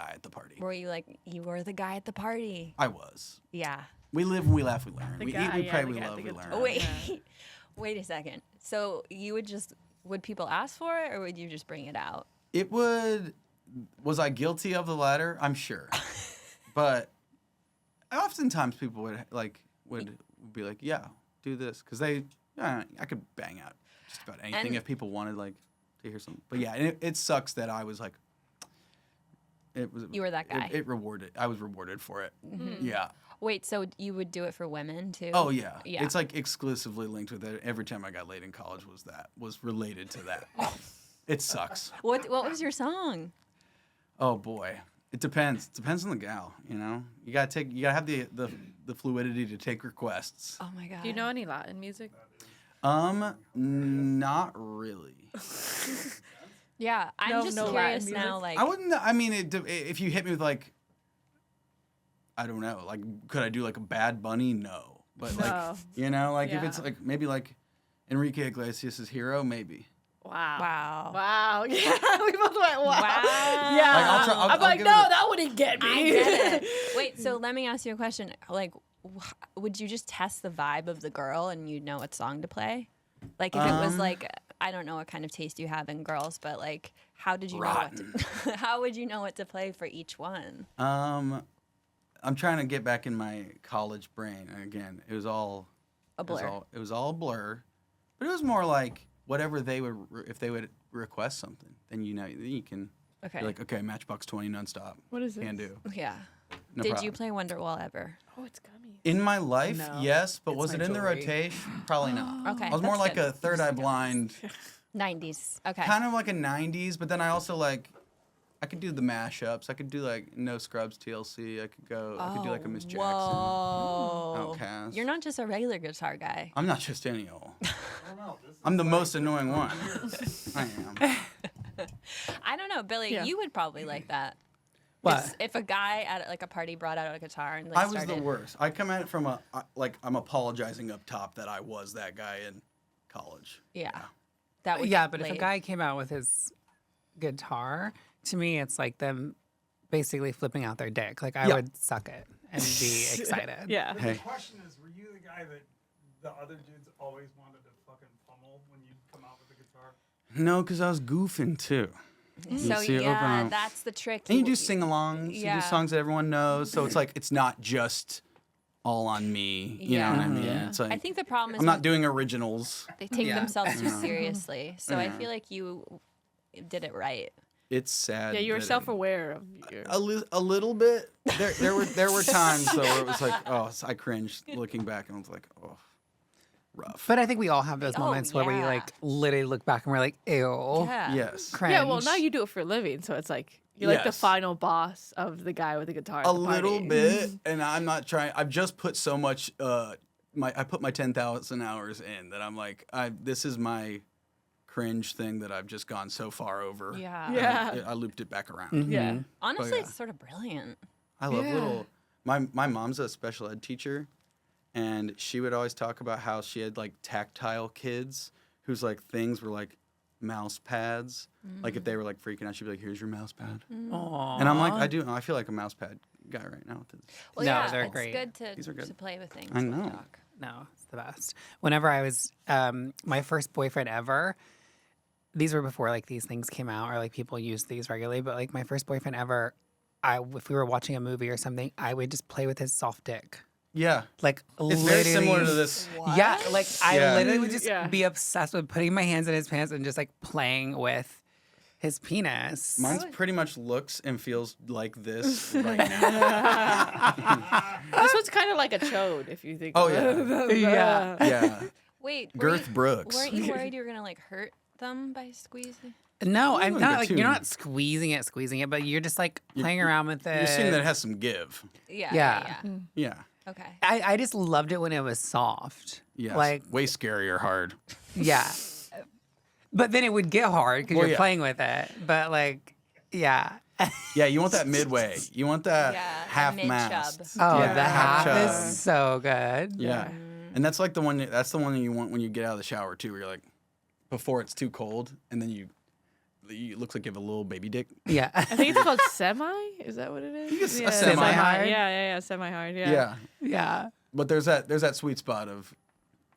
guy at the party. Were you like, you were the guy at the party? I was. Yeah. We live, we laugh, we learn. The We guy, eat, we yeah, pray, the we guy at love, the we guitar. learn. Wait, Yeah. wait a second. So you would people ask for it or would you just bring it out? It was I guilty of the latter? I'm sure. But oftentimes people would be like, yeah, do this. Because I could bang out just about anything And- if people wanted like to hear something. But yeah, it sucks that I was like, You were that guy. I was rewarded for it. Mm-hmm. Yeah. Wait, so you would do it for women too? Oh yeah. Yeah. It's like exclusively linked with it. Every time I got laid in college was related to that. It sucks. What was your song? Oh boy. It depends. It depends on the gal, you know? You gotta have the fluidity to take requests. Oh my god. Do you know any Latin music? Not really. Yeah, I'm No- just no curious Latin now. music? Like, I wouldn't. I mean, if you hit me with like, I don't know, like, could I do like a Bad Bunny? No, but like, No. you know, like if Yeah. it's like maybe like Enrique Iglesias' Hero, maybe. Wow. Wow. Wow. Yeah, we both went, wow. Wow. Yeah. Like, I'll I'm like, give no, it a- that wouldn't get me. I get it. Wait, so let me ask you a question. Like, would you just test the vibe of the girl and you'd know what song to play? Like, if it was like, I don't know what kind of taste you have in girls, but like, how did you know what to, how would you know what to play for each one? I'm trying to get back in my college brain, and again, it was all A blur. It was all a blur, but it was more like whatever they would if they would request something, then you know you can. Okay. Be like, okay, Matchbox 20 nonstop. What is Can this? do. Yeah. No Did problem. you play Wonderwall ever? Oh, it's gummy. In my life, No. yes, but It's was my it in the jewelry. rotation? Probably not. Okay. I was more that's like good. a Third Eye Blind, 90s. Okay. kind of like a 90s, but then I also like, I could do the mashups. I could do like No Scrubs TLC. I could do like a Miss Jackson. Whoa. Outkast. You're not just a regular guitar guy. I'm not just any old. I'm the most annoying one. I am. I don't know, Billy. Yeah. You would probably like that. What? If a guy at like a party brought out a guitar and like I was started. the worst. I come at it from I'm apologizing up top that I was that guy in college. Yeah. That would Yeah, get but if a laid. guy came out with his guitar, to me, it's like them basically flipping out their dick. Like, I Yeah. would suck it and be excited. Yeah. Hey. The question is, were you the guy that the other dudes always wanted to fucking pummel when you come out with the guitar? No, because I was goofing too. So see it open yeah, up. that's the trick. And you do sing-alongs. You Yeah. do songs that everyone knows. So it's like, it's not just all on me. You know what I mean? Yeah. It's like, I think the problem is I'm not when doing originals. they take Yeah. themselves too seriously. So I Yeah. feel like you did it right. It's sad. Yeah, you were that self-aware of your... a little bit. There were times though where it was like, oh, I cringed looking back and I was like, oh, rough. But I think we all have those Oh, moments where we yeah. like literally look back and we're like, ew. Yeah. Yes. Cringe. Yeah, well, now you do it for a living, so it's like you're like the Yes. final boss of the guy with the guitar. At A the little party. bit, and I'm not trying. I've just put so much. I put my 10,000 hours in that I'm like, this is my cringe thing that I've just gone so far over. Yeah. And Yeah. I looped it back around. Mhm. Yeah. Honestly, yeah. it's sort of brilliant. I love Yeah. little. My mom's a special ed teacher, and she would always talk about how she had like tactile kids whose like things were like mouse pads. Like if they were like freaking out, she'd be like, "Here's your mouse pad," Aw. and I'm like, I feel like a mouse pad guy right now. Well, No, yeah, they're it's great. good to These are good. to play with things. I like know. Doc. No, it's the best. Whenever I was my first boyfriend ever, these were before like these things came out or like people used these regularly, but like my first boyfriend ever, if we were watching a movie or something, I would just play with his soft dick. Yeah, Like it's very similar to literally- this. Yeah, like I Yeah. literally would just Yeah. be obsessed with putting my hands in his pants and just like playing with his penis. Mine's pretty much looks and feels like this right now. This one's kind of like a chode, if you think. Oh, about it. Yeah. Yeah, Wait, Girth Brooks. weren't you worried you were gonna like hurt them by squeezing? No, I'm wouldn't not get like too- you're not squeezing it, but you're just like playing around with it. You're seeing that it has some give. Yeah. Yeah. Yeah. Okay. I just loved it when it was soft. Yes. Like, way scarier hard. yeah. But then it would get hard because Well, you're yeah. playing with it. But like, yeah. Yeah, you want that midway. You want that Yeah, half mid-chub. mast. Oh, Yeah, the half chub. is so good. Yeah. And that's like the one. That's the one that you want when you get out of the shower too. Where you're like, before it's too cold, and then you it looks like you have a little baby dick. Yeah. I think it's called semi. Is that what it is? a semi-hard. Yeah, semi-hard. Yeah. Yeah. Yeah. But there's that sweet spot of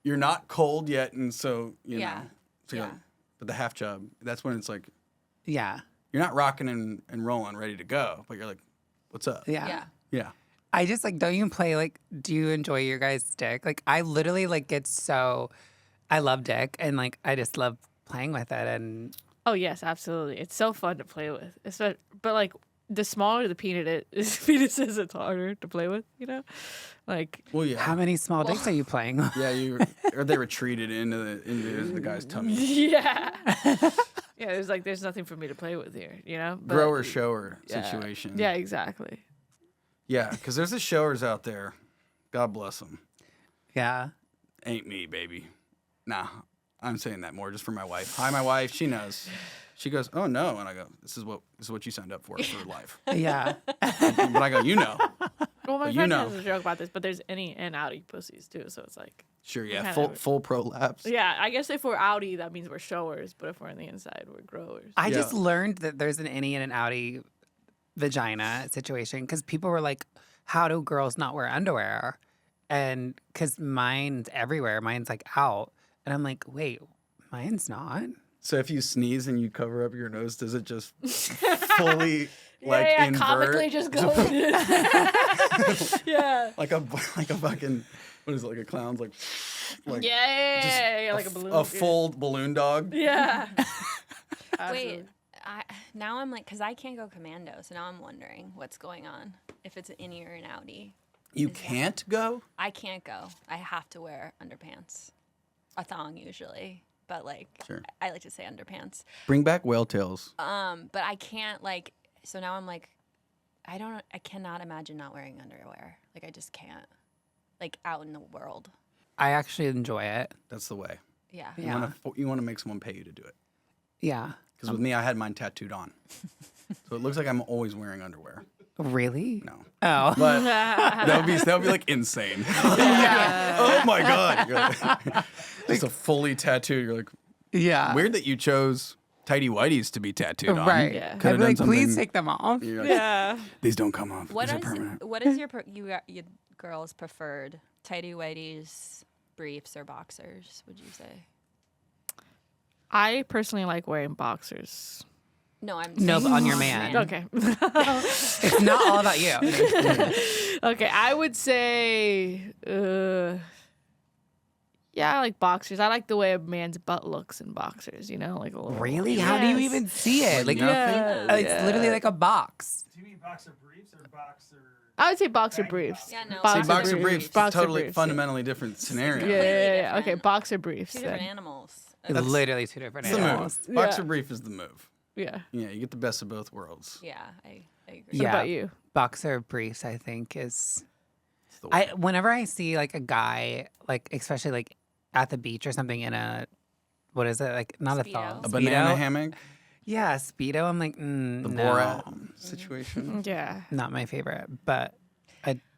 you're not cold yet, and so you Yeah. know. So you're Yeah. like, but the half job, that's when it's like Yeah. you're not rocking and rolling, ready to go, but you're like, what's up? Yeah. Yeah. Yeah. I just like, don't you play like, do you enjoy your guys' dick? Like, I literally like get so, I love dick and like, I just love playing with it. And Oh yes, absolutely. It's so fun to play with. But like the smaller the penis is, it's harder to play with. You know, like Well, yeah. how many small dicks are you playing? Yeah, or they retreated into the guy's tummy. yeah, yeah. There's nothing for me to play with here. You know, But- Grower shower yeah. situation. Yeah, exactly. Yeah, because there's the showers out there. God bless them. Yeah. Ain't me, baby. Nah, I'm saying that more just for my wife. Hi, my wife. She knows. She goes, oh no, and I go, this is what you signed up for life. Yeah. But I go, you know. Well, my But you friend know. has a joke about this, but there's innie and outie pussies too. So it's like, Sure, yeah, Kinda- full prolapse. yeah. I guess if we're outie, that means we're showers. But if we're on the inside, we're growers. I Yeah. just learned that there's an innie and an outie vagina situation because people were like, how do girls not wear underwear? And because mine's everywhere, mine's like out. And I'm like, wait, mine's not. So if you sneeze and you cover up your nose, does it just fully like yeah, invert? comically just go. yeah. like a fucking what is it, like a clown's like Yeah, like a balloon. a full balloon dog. Yeah. Wait, Absolutely. now I'm like, because I can't go commando, so now I'm wondering what's going on. If it's an innie or an outie. You can't go? I can't go. I have to wear underpants. A thong usually. But like, Sure. I like to say underpants. Bring back whale tails. But I can't like, so now I'm like, I cannot imagine not wearing underwear. Like I just can't. Like out in the world. I actually enjoy it. That's the way. Yeah. Yeah. You want to make someone pay you to do it. Yeah. Because with me, I had mine tattooed on. So it looks like I'm always wearing underwear. Really? No. Oh. But that would be like insane. Oh my God. You're like, just a fully tattooed. You're like, Yeah. weird that you chose tighty whiteys to be tattooed on. Right. Yeah. Could've I'd be like, done please something- take them off. You're like, Yeah. these don't come off. What These are is permanent. what is your girls' preferred tighty whities, briefs, or boxers? Would you say? I personally like wearing boxers. No, I'm No, saying but on your man. man. Okay. It's not all about you. Okay, I would say, yeah, I like boxers. I like the way a man's butt looks in boxers. You know, like a little. Really? How do you Yes. even see it? Like, Yeah, it's literally like a box. Do you mean boxer briefs or boxer? I would say boxer Baggy briefs. Yeah, no. See, boxer briefs, Boxer totally briefs, fundamentally different scenario. Yeah, yeah, yeah. different. Okay, boxer briefs. Two different Then. animals. It's literally two different It's the animals. move. Boxer Yeah. brief is the move. Yeah. Yeah, you get the best of both worlds. Yeah, I agree. What Yeah. about you? Boxer briefs, I think, is. It's the way. Whenever I see like a guy, like especially like at the beach or something in a, what is it? Like not Speedo. a thong. A banana Speedo? hammock, Yeah, speedo. I'm like, the no, Borat situation. Yeah. not my favorite. But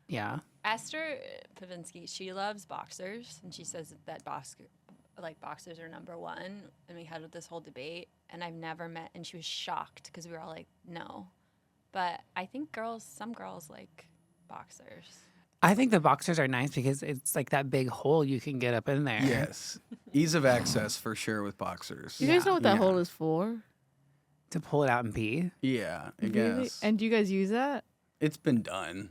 yeah, Esther Pavinsky, she loves boxers, and she says that boxers are number one. And we had this whole debate, and I've never met, and she was shocked because we were all like, no. But I think some girls like boxers. I think the boxers are nice because it's like that big hole you can get up in there. Yes, ease of access for sure with boxers. You guys know what that Yeah. hole is for? To pull it out and pee. Yeah, I Really? guess And do you guys use that? it's been done.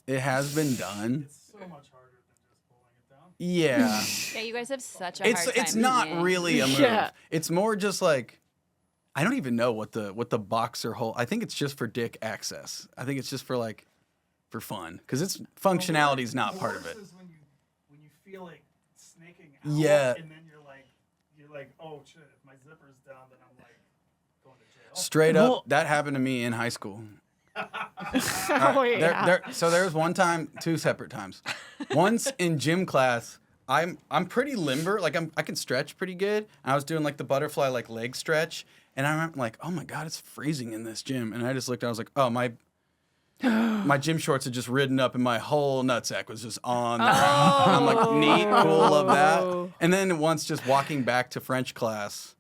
It has been done. It's so much harder than just pulling it down. Yeah, Yeah, you guys have such a hard time. it's not peeing. really a move. Yeah. It's more just like I don't even know what the boxer hole. I think it's just for dick access. I think it's just for like for fun because its functionality is not The part of worst it. is when you feel it snaking out. Yeah. And then you're like, oh shit, if my zipper's down, then I'm like going to jail. Straight up, Well- that happened to me in high school. Oh, yeah. So there was one time, two separate times. Once in gym class, I'm pretty limber, like I can stretch pretty good. And I was doing like the butterfly like leg stretch, and I remember like, oh my god, it's freezing in this gym. And I just looked, I was like, oh my gym shorts had just ridden up, and my whole nutsack was just on the ground. And I'm like, neat, cool, love that. And then once just walking back to French class,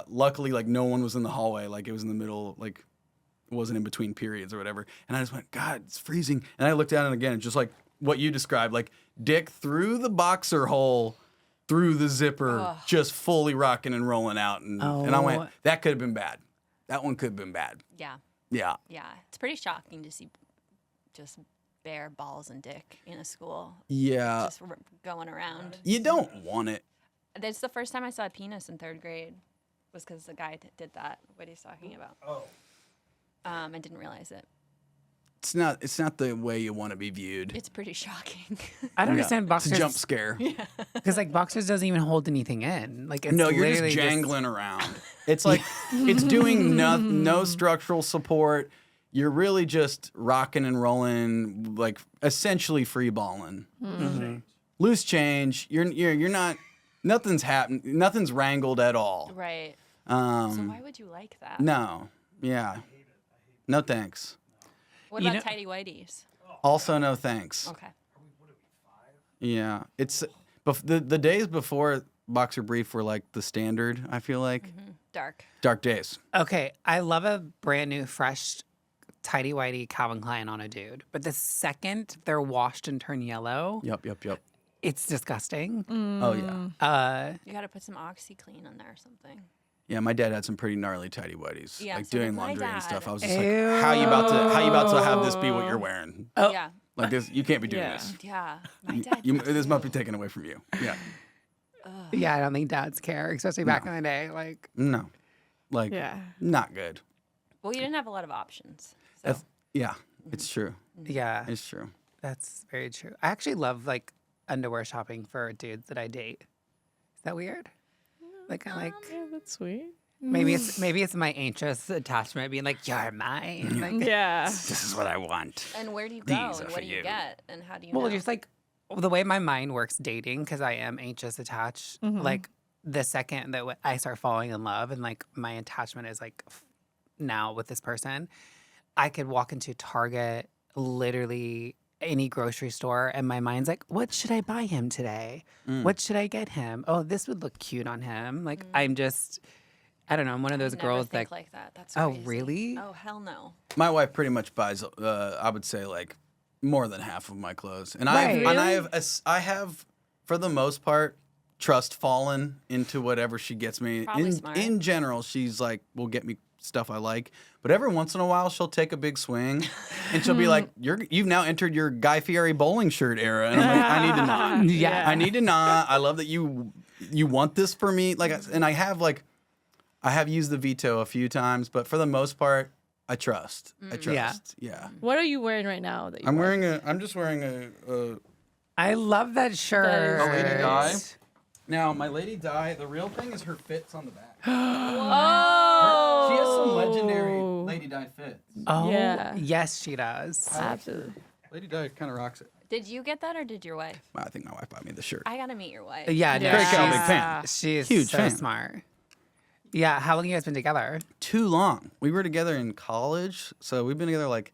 luckily, like no one was in the hallway. Like it was in the middle, like it wasn't in between periods or whatever. And I just went, God, it's freezing. And I looked down and again, just like what you described, like dick through the boxer hole, through the zipper, just fully rocking and rolling out. And I went, that could have been bad. That one could have been bad. Yeah. Yeah. Yeah. It's pretty shocking to see just bare balls and dick in a school. Yeah. Just going around. You don't want it. That's the first time I saw a penis in 3rd grade. Was because the guy did that. What he's talking about. Oh. I didn't realize it. It's not the way you want to be viewed. It's pretty shocking. I don't understand It's boxers. a jump scare. Because like boxers doesn't even hold anything in. Like it's No, you're just literally jangling around. It's like it's doing no structural support. You're really just rocking and rolling, like essentially free balling. Loose change. You're not. Nothing's happened. Nothing's wrangled at all. Right. So why would you like that? No. Yeah. No thanks. What You about know- tighty whities? Also, no thanks. Okay. Yeah. It's the days before boxer brief were like the standard. I feel like Dark. dark days. Okay, I love a brand new, fresh, tidy whitey Calvin Klein on a dude, but the second they're washed and turn yellow, Yep. it's disgusting. Oh yeah. You got to put some OxyClean on there or something. Yeah, my dad had some pretty gnarly tidy whities. Yeah, like so did doing my laundry and dad. stuff. I was just like, how you about to have this be what you're wearing? Oh. Yeah. Like this, you can't be doing Yeah. this. Yeah. My dad. This must be taken away from you. Yeah. Yeah, I don't think dads care, especially back in the day. Like, No. Like, Yeah. not good. Well, you didn't have a lot of options. So. That's, yeah, it's true. yeah, It's true. that's very true. I actually love like underwear shopping for dudes that I date. Is that weird? Like, I like Yeah, that's sweet. maybe it's my anxious attachment being like, you're mine. Like, Yeah. This is what I want. And where do you go? These are And for what do you you. get? And how do you well, know? just like the way my mind works dating, because I am anxious attached. Like the second that I start falling in love and like my attachment is like now with this person, I could walk into Target, literally any grocery store, and my mind's like, what should I buy him today? What should I get him? Oh, this would look cute on him. Like I'm just, I don't know. I'm one of those Never girls think that. like that. That's Oh, crazy. really? Oh, hell no. My wife pretty much buys, I would say, like more than half of my clothes, and Right. I have, for the most part, trust fallen into whatever she gets me. Probably smart. In general, she's like, will get me stuff I like, but every once in a while, she'll take a big swing, and she'll be like, "You've now entered your Guy Fieri bowling shirt era," and I'm like, "I need to not. Yeah. I need to not. I love that you want this for me." Like, and I have used the veto a few times, but for the most part, I trust. I trust. Yeah. What are you wearing right now? That you I'm just wearing a I love that shirt. A Lady Di. Now, my Lady Di, the real thing is her fits on the back. Oh. She has some legendary Lady Di fits. Oh, Yeah. yes, she does. Absolutely. Lady Di kind of rocks it. Did you get that or did your wife? Well, I think my wife bought me the shirt. I got to meet your wife. Yeah, no, Great girl, big she's- fan. She's Huge so fan. smart. Yeah, how long you guys been together? Too long. We were together in college, so we've been together like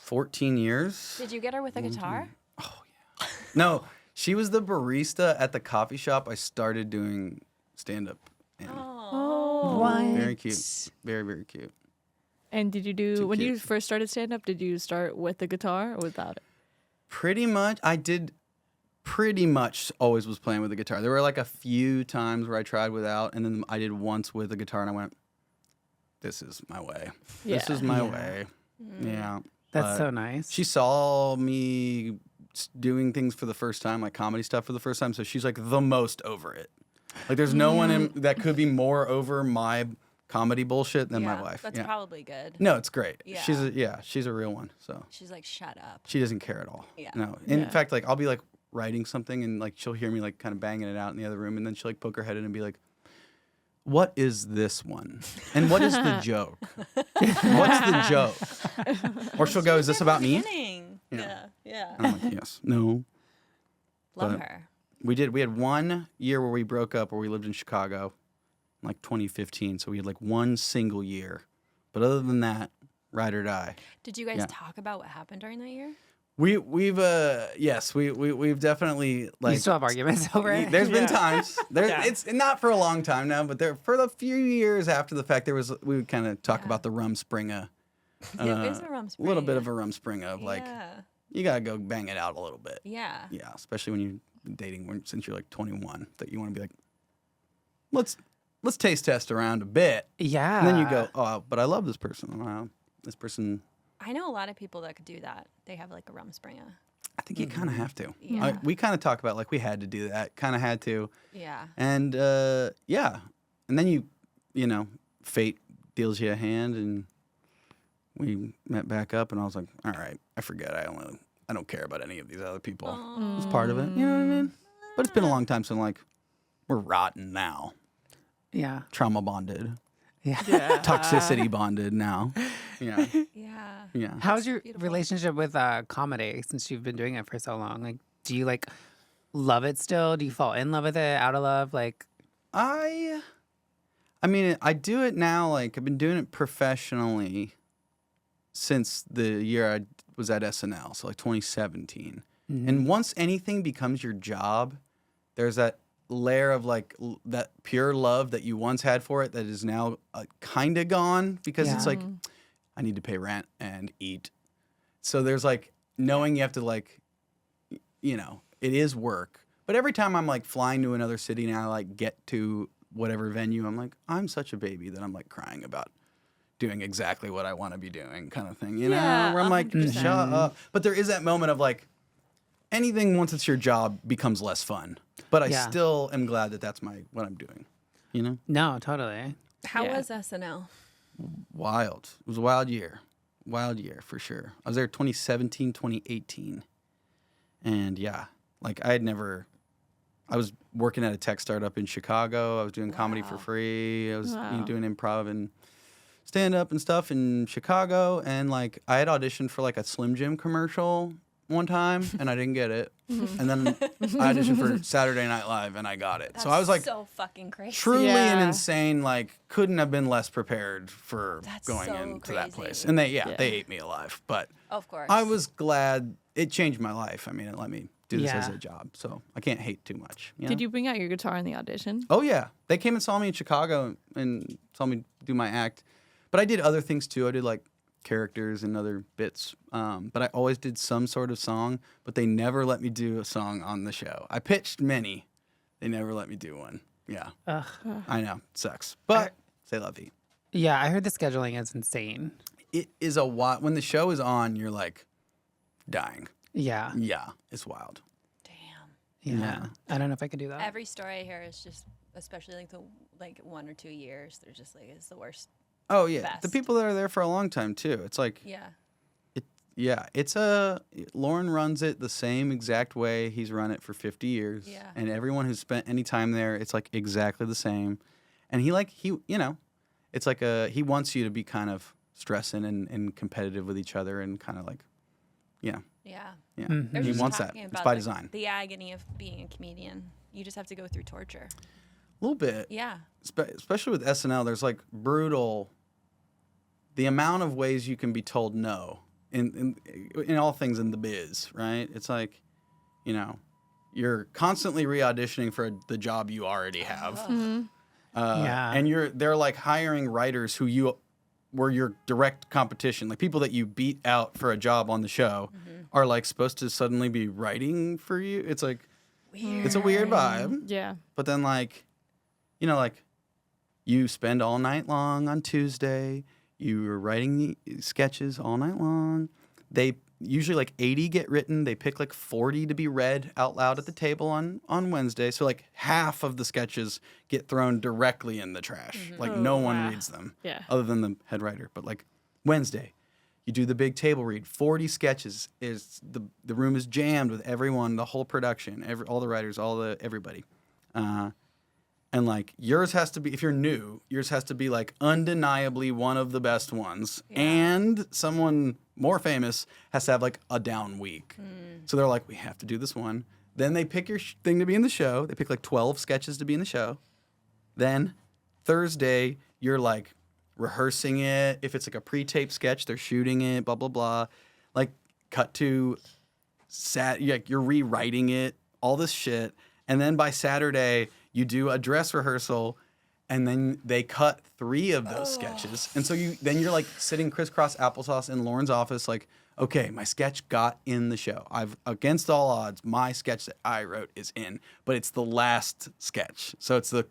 14 years. Did you get her with a guitar? No, she was the barista at the coffee shop I started doing stand-up in. Oh. What? Very cute. Very, very cute. And did you do Too when you cute. first started stand up? Did you start with the guitar or without it? Pretty much, I did pretty much always was playing with the guitar. There were like a few times where I tried without, and then I did once with the guitar, and I went, this is my way. This Yeah. is my way. Yeah. That's But so nice. She saw me doing things for the first time, like comedy stuff for the first time, so she's like the most over it. Like there's no one that could be more over my comedy bullshit than my wife. That's yeah. probably good. No, it's great. Yeah. She's a real one. So She's like, shut up. she doesn't care at all. Yeah. No. In Yeah. fact, like I'll be like writing something and like she'll hear me like kind of banging it out in the other room, and then she'll like poke her head in and be like, what is this one? And what is the joke? What's the joke? Or she'll go, is this about me? Beginning. Yeah. Yeah. And I'm like, yes. No. Love but- her. We had 1 year where we broke up where we lived in Chicago, in like 2015. So we had like one single year. But other than that, ride or die. Did you guys Yeah. talk about what happened during that year? We've we've definitely like you still have arguments over it. there's been times Yeah. it's not for a long time now, but there for the few years after the fact we would kind of talk Yeah. about the Rumspringa. It is a Rumspringa. A little bit of a Rumspringa of like Yeah. you gotta go bang it out a little bit. Yeah. Yeah, especially when you're dating since you're like 21, that you want to be like, let's taste test around a bit, Yeah. and then you go, oh, but I love this person. Wow, this person. I know a lot of people that could do that. They have like a Rumspringa. I think you kind of have to. Yeah. We kind of talk about like we had to do that, kind of had to, Yeah. and yeah, and then you know, fate deals you a hand, and we met back up, and I was like, all right, I forget. I don't care about any of these other people. It was part of it. You know what I mean? But it's been a long time, so I'm like, we're rotten now. Yeah. Trauma bonded. Yeah. Yeah. Toxicity bonded now. Yeah. Yeah. Yeah. How's your beautiful. relationship with comedy since you've been doing it for so long? Like, do you like love it still? Do you fall in love with it? Out of love? Like, I mean, I do it now. Like, I've been doing it professionally since the year I was at SNL, so like 2017. And once anything becomes your job, there's that layer of like that pure love that you once had for it that is now kind of gone because it's Yeah. like I need to pay rent and eat. So there's like knowing you have to like, you know, it is work. But every time I'm like flying to another city and I like get to whatever venue, I'm like, I'm such a baby that I'm like crying about doing exactly what I want to be doing kind of thing, you know? Yeah, Where I'm like, 100%. shut up. But there is that moment of like, anything once it's your job becomes less fun. But I Yeah. still am glad that that's what I'm doing, you know? no, totally. How Yeah. was SNL? Wild. It was a wild year. Wild year for sure. I was there 2017, 2018. And yeah, like I was working at a tech startup in Chicago. I was doing comedy for Wow. free. I was Wow. doing improv and stand up and stuff in Chicago. And like I had auditioned for like a Slim Jim commercial one time and I didn't get it. And then I auditioned for Saturday Night Live and I got it. So I was like so fucking crazy. truly an Yeah. insane, like couldn't have been less prepared for That's going so into that crazy. place. And they Yeah. ate me alive. But Of course. I was glad it changed my life. I mean, it let me do this as Yeah. a job. So I can't hate too much. You know? Did you bring out your guitar in the audition? Oh yeah. They came and saw me in Chicago and saw me do my act. But I did other things too. I did like characters and other bits. But I always did some sort of song, but they never let me do a song on the show. I pitched many. They never let me do one. Yeah. Ugh. I know. Sucks. But say la vie. Yeah, I heard the scheduling is insane. It is a wild. When the show is on, you're like dying. Yeah. Yeah. It's wild. Damn. Yeah. Yeah. I don't know if I could do that. Every story I hear is just, especially like the 1 or 2 years, they're just like it's the worst. Oh yeah. The Best. people that are there for a long time too. It's like Yeah. yeah, Lauren runs it the same exact way he's run it for 50 years. Yeah. And everyone who's spent any time there, it's like exactly the same. And he you know, it's like he wants you to be kind of stressing and competitive with each other and kind of like, yeah, Yeah. yeah. Mhm. They're He just wants that. talking It's about, by like, design. The agony of being a comedian. You just have to go through torture. A little bit. Yeah. Especially with SNL, there's like the amount of ways you can be told no in all things in the biz, right? It's like, you know, you're constantly re-auditioning for the job you already have. Yeah. And they're like hiring writers who were your direct competition, like people that you beat out for a job on the show are like supposed to suddenly be writing for you. It's like, Weird. it's a weird vibe. Yeah. But then, like, you know, like, you spend all night long on Tuesday. You are writing the sketches all night long. They usually, like, 80 get written. They pick, like, 40 to be read out loud at the table on Wednesday. So, like, half of the sketches get thrown directly in the trash. Like, no one wow. reads them Yeah. other than the head writer. But, like, Wednesday, you do the big table read. 40 sketches. The room is jammed with everyone, the whole production, all the writers, everybody. And like yours has to be, if you're new, yours has to be like undeniably one of the best ones. Yeah. And someone more famous has to have like a down week. So they're like, we have to do this one. Then they pick your thing to be in the show. They pick like 12 sketches to be in the show. Then Thursday, you're like rehearsing it. If it's like a pre-taped sketch, they're shooting it, blah, blah, blah. Like cut to you're rewriting it, all this shit, and then by Saturday you do a dress rehearsal, and then they cut 3 of those sketches, and so you're like sitting crisscross applesauce in Lauren's office, like, okay, my sketch got in the show. Against all odds, my sketch that I wrote is in, but it's the last sketch, so it's the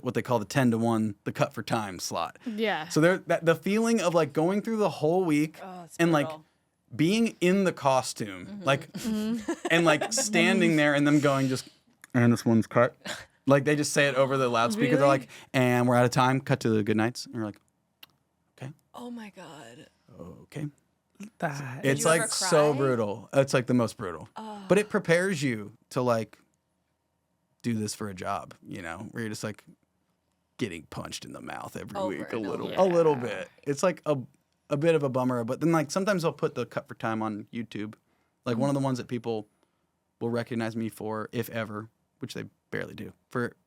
what they call the 10-to-1, the cut for time slot. Yeah. So the feeling of like going through the whole week and like being in the costume, like, and like standing there and them going just, and this one's cut. Like they just say it over the loudspeaker. Really? They're like, and we're out of time. Cut to the good nights. And we're like, okay, Oh my god. okay. That It's you ever like so cry? brutal. It's like the most brutal. But it prepares you to like do this for a job, you know, where you're just like getting punched in the mouth every Over week a and little, over. a little bit. It's like a bit of a bummer, but then like sometimes I'll put the cut for time on YouTube. Like one of the ones that people will recognize me for, if ever, which they barely do,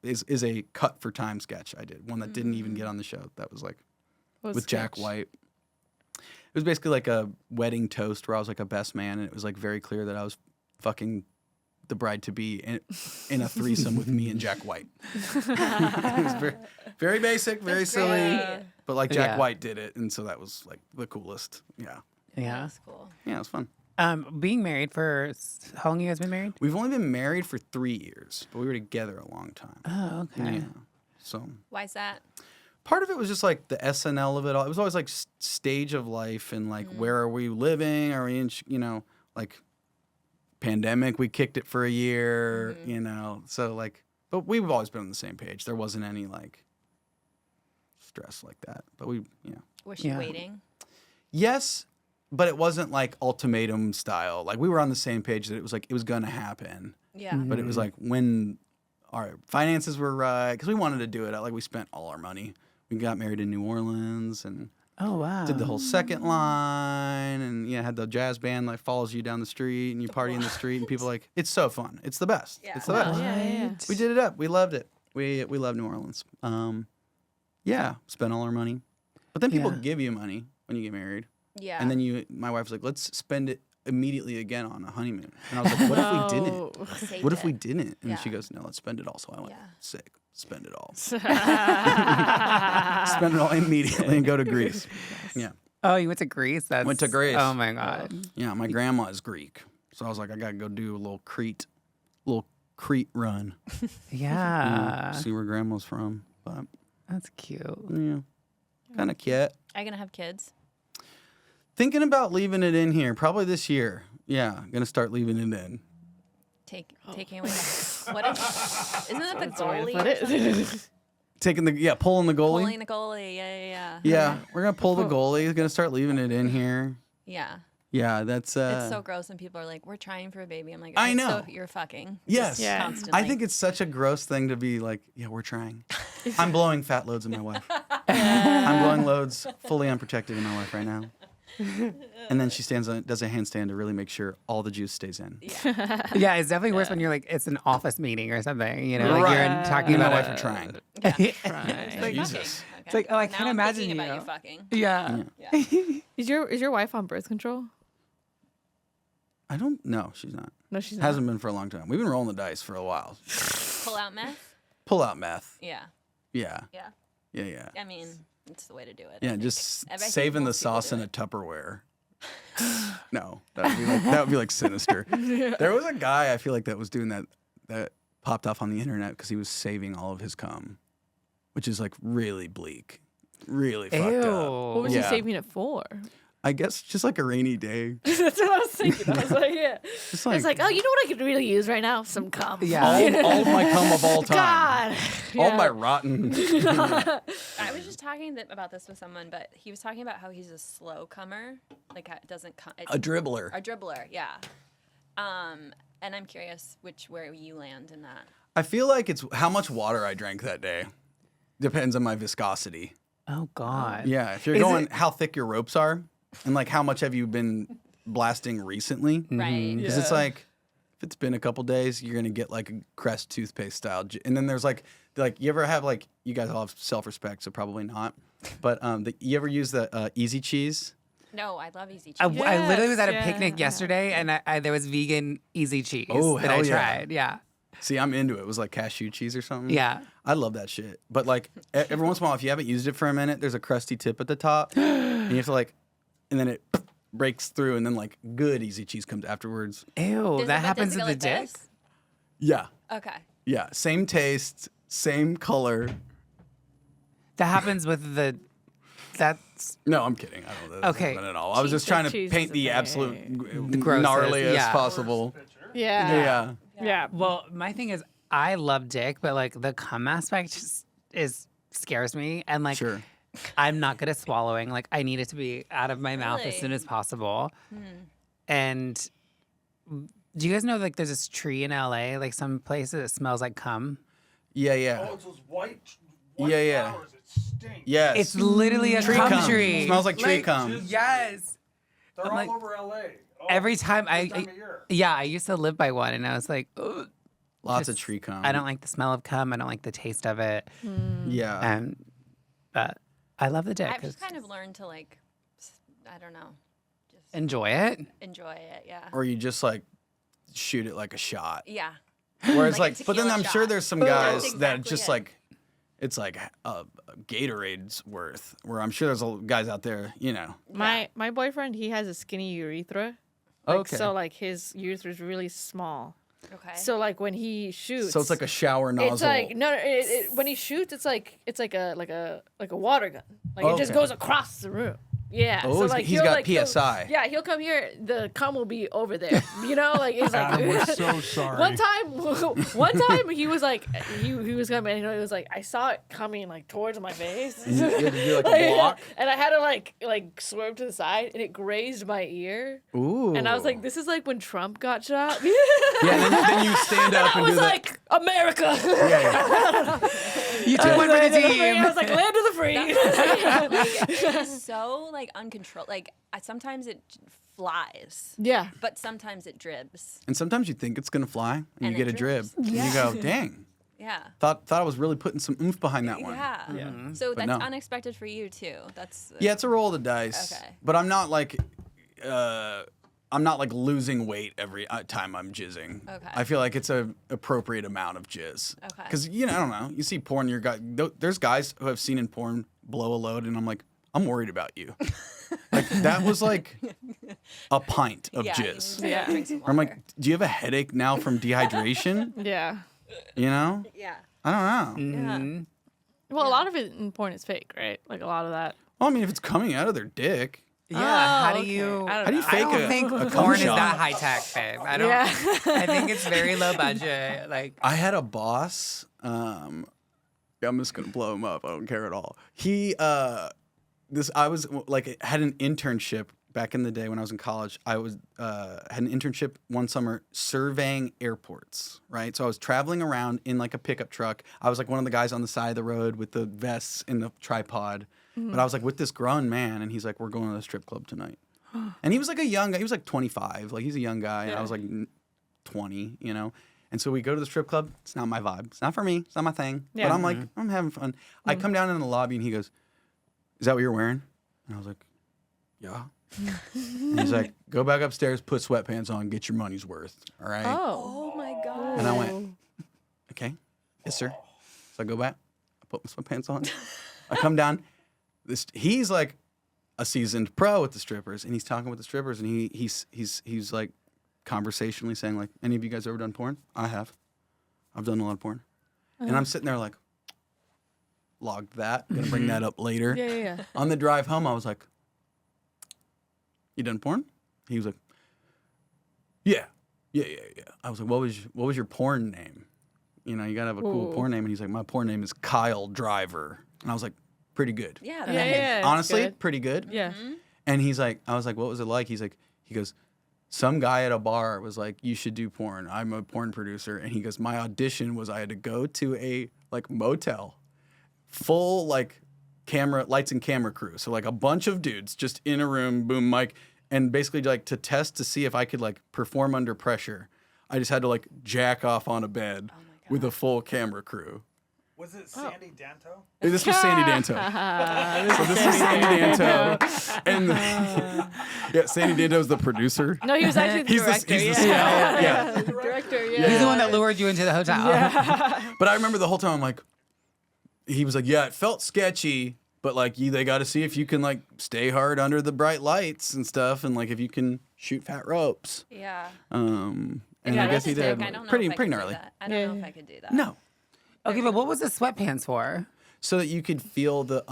is a cut for time sketch I did. One that didn't even get on the show. That was like What with Jack sketch? White. It was basically like a wedding toast where I was like a best man, and it was like very clear that I was fucking the bride to be in a threesome with me and Jack White. It was very, very basic, very That's silly, great. but like Jack Yeah. White did it, and so that was like the coolest. Yeah, yeah. That's cool. yeah, it was fun. Being married for how long you guys been married? We've only been married for 3 years, but we were together a long time. Oh, okay. Yeah, so Why's that? part of it was just like the SNL of it all. It was always like stage of life and like where are we living? Are we in, like pandemic? We kicked it for a year, So like, but we've always been on the same page. There wasn't any like stress like that. But Was she Yeah. waiting? yes, but it wasn't like ultimatum style. Like we were on the same page that it was like it was gonna happen. Yeah. But it was like when our finances were right, because we wanted to do it. Like we spent all our money. We got married in New Orleans and Oh, wow. did the whole second line, and had the jazz band like follows you down the street, and you party in the street, and people like it's so fun. It's the best. Yeah. It's the Wow. best. Yeah. We did it up. We loved it. We love New Orleans. Spent all our money, but then people Yeah. give you money when you get married, Yeah. and then my wife's like, let's spend it immediately again on a honeymoon, and I was like, what if we didn't? No. Saved What if we it. didn't? And she Yeah. goes, no, let's spend it all. So I went, Yeah. sick, spend it all. Spend it all immediately and go to Greece. Yeah. Oh, you went to Greece? That's, Went to Greece. Oh, my God. Yeah, my grandma is Greek. So I was like, I got to go do a little Crete run. Yeah. See where grandma's from. But That's cute. yeah, kind of cute. Are you gonna have kids? Thinking about leaving it in here probably this year. Yeah, going to start leaving it in. Taking away. What is? Isn't that the That's the way to goalie? put or it. something? Pulling the goalie. Pulling the goalie. Yeah. Yeah, we're going to pull the goalie. Going to start leaving it in here. Yeah. Yeah, that's It's so gross when people are like, "We're trying for a baby." I'm like, I "Okay, know. So you're fucking." Yes. Just Yeah. Constantly. I think it's such a gross thing to be like, yeah, we're trying. I'm blowing fat loads in my wife. I'm blowing loads fully unprotected in my wife right now. And then she does a handstand to really make sure all the juice stays in. Yeah. Yeah, it's definitely worse when you're like, it's an office meeting or something, Like you're Right. talking Me and my about wife are trying. Right. Jesus. It's like, oh, I Now can't I'm imagine thinking you. about you fucking. Yeah. Yeah. Is your wife on birth control? I don't know. She's not. No, she's not. Hasn't been for a long time. We've been rolling the dice for a while. Pull out meth. Pull out meth. Yeah. Yeah. Yeah. Yeah. I mean, it's the way to do it. I Yeah, think. just I think saving the most people sauce do in a it. Tupperware. No, that would be like sinister. There was a guy I feel like that was doing that popped off on the internet because he was saving all of his cum, which is like really bleak, really fucked What up. was Yeah. he saving it for? I guess just like a rainy day. That's what I was thinking. I was like, yeah. Just It's like, oh, you know what I could really use right now? Some cum. Yeah. all of my cum of all time. God. All Yeah. my rotten. I was just talking about this with someone, but he was talking about how he's a slow comer, like it doesn't come. A dribbler. A dribbler, yeah. And I'm curious where you land in that. I feel like it's how much water I drank that day. Depends on my viscosity. Oh, God. Yeah, if you're Is going it- how thick your ropes are, and like how much have you been blasting recently? Right. Because it's like, if it's been a couple days, you're gonna get like a Crest toothpaste style, and then there's like you ever have like you guys all have self-respect, so probably not, but you ever use the Easy Cheese? No, I love easy cheese. I literally was at a Yes, picnic yeah. yesterday, and there was vegan easy cheese Oh, that I hell yeah. tried. Yeah. See, I'm into it. It was like cashew cheese or something. Yeah. I love that shit. But like every once in a while, if you haven't used it for a minute, there's a crusty tip at the top, and you have to like, and then it breaks through, and then like good easy cheese comes afterwards. Ew, Does that it- happens does with it the go like dick? this? Yeah, Okay. yeah. Same taste, same color. That happens with the. That's No, I'm kidding. I don't know. That Okay. doesn't at all. I was just trying to Cheese paint is a the thing. absolute The grossest, gnarliest yeah. possible. Picture. Yeah. Yeah. Yeah. well. My thing is, I love dick, but like the cum aspect scares me, and like Sure. I'm not good at swallowing. Like I need it to be out of my mouth as Really? soon as possible. And do you guys know like there's this tree in LA, like some places it smells like cum? Yeah, Oh, yeah. it's those white Yeah, yeah. flowers. It stinks. Yes. It's literally a tree cum cum. tree. Smells like tree Like, cum. Yes. They're I'm all like- over LA. Oh, Every time this time of year. I used to live by one, and I was like, ugh. Lots of Just- tree cum. I don't like the smell of cum. I don't like the taste of it. Yeah. And but I love the dick. I've just It's- kind of learned to like, I don't know, just enjoy it. enjoy it. Yeah. Or you just like shoot it like a shot. Yeah. Whereas Like a like, but then tequila I'm sure shot. there's some That's guys that exactly just it. like, it's like a Gatorade's worth. Where I'm sure there's guys out there, you know. My boyfriend, he has a skinny urethra. Like, Okay. So like his urethra is really small. Okay. So like when he shoots, So it's like a shower nozzle. It's like no, when he shoots, it's like a water gun. Like it just Okay. goes across the room. Yeah. Oh, so he's- like he's he'll, got like, he'll- PSI. Yeah, he'll come here. The cum will be over there. You know, like it's like. Adam, we're so sorry. One time he was like he was coming. You know, he was like I saw it coming like towards my face. You had to do like a block. And I had to like swerve to the side, and it grazed my ear. Ooh. And I was like, "This is like when Trump got shot." yeah. Then you stand up I and do was that. like, "America." You took one for the I team. was like, "Land of the free." it's so like uncontrolled. Like sometimes it flies, Yeah. but sometimes it dribs. And sometimes you think it's gonna fly, and you And get it a drib, drips. and you go, "Dang, Yeah. thought I was really putting some oomph behind that one." Yeah. Yeah. So But that's no. unexpected for you too. That's Yeah, it's a roll of the dice. Okay. But I'm not like, I'm not like losing weight every time I'm jizzing. Okay. I feel like it's a appropriate amount of jizz. Okay. Because I don't know. You see porn, there's guys who I've seen in porn blow a load, and I'm like, I'm worried about you. Like that was like a pint of yeah, jizz. you gotta drink some I'm like, water. do you have a headache now from dehydration? Yeah. You know? Yeah. I don't know. Yeah. Mhm. Well, a lot of it in porn is fake, right? Like a lot of that. Well, I mean, if it's coming out of their dick, Yeah. Oh, How do okay. you? I don't how do you know. fake I don't a think cum porn is shot? that high tech, babe. I don't. Yeah. I think it's very low budget. Like I had a boss. I'm just gonna blow him up. I don't care at all. He I was like had an internship back in the day when I was in college. I was had an internship one summer surveying airports. Right, so I was traveling around in like a pickup truck. I was like one of the guys on the side of the road with the vests and the tripod. But I was like with this grown man, and he's like, "We're going to the strip club tonight." And he was like a young guy. He was like 25. Like he's a young guy, and I was like 20. You know. And so we go to the strip club. It's not my vibe. It's not for me. It's not my thing. Yeah. But I'm like, I'm having fun. I come down in the lobby, and he goes, "Is that what you're wearing?" And I was like, "Yeah." And he's like, "Go back upstairs, put sweatpants on, get your money's worth. All right." Oh. Oh my god. And I went, "Okay, yes, sir." So I go back, I put my sweatpants on, I come down. He's like a seasoned pro with the strippers, and he's talking with the strippers, and he's like conversationally saying like, "Any of you guys ever done porn?" "I have. I've done a lot of porn." And I'm sitting there like, logged that. Gonna bring that up later. Yeah, yeah, yeah. On the drive home, I was like, "You done porn?" He was like, "Yeah. I was like, "What was your porn name? You know, you gotta have a cool Ooh. porn name." And he's like, "My porn name is Kyle Driver." And I was like, "Pretty good." Yeah. Yeah, yeah. it's Honestly, good. pretty good. Yeah. And he's like, I was like, "What was it like?" He goes, "Some guy at a bar was like, you should do porn. I'm a porn producer." And he goes, "My audition was I had to go to a like motel, full like camera, lights and camera crew. So like a bunch of dudes just in a room, boom mic, and basically like to test to see if I could like perform under pressure. I just had to like jack off on a bed with a full camera crew." Was it Sandy Danto? This was Sandy Danto. So this is Sandy Danto, and Sandy Danto is the producer. No, he was actually the director. He's the scout. Yeah. Director, yeah. He's the one that lured you into the hotel. But I remember the whole time I'm like, he was like, yeah, it felt sketchy, but like they got to see if you can like stay hard under the bright lights and stuff, and like if you can shoot fat ropes. Yeah. And Yeah, I guess that's he did. sick. I don't know Pretty if I could do gnarly. that. I don't know if I could do that. No. Okay, but what was the sweatpants for? So that you could feel the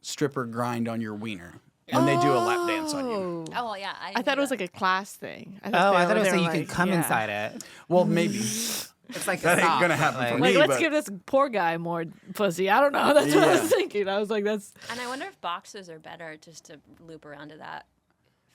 stripper grind on your wiener. And they do a lap dance on you. Oh, well, yeah. I thought it was like a class thing. I thought it was so you like, could come inside it. Well, maybe. It's like That a ain't sock, gonna but, happen for Like, me. let's but give this poor guy more pussy. I don't know. That's what I was Yeah. thinking. I was like, that's. And I wonder if boxes are better just to loop around to that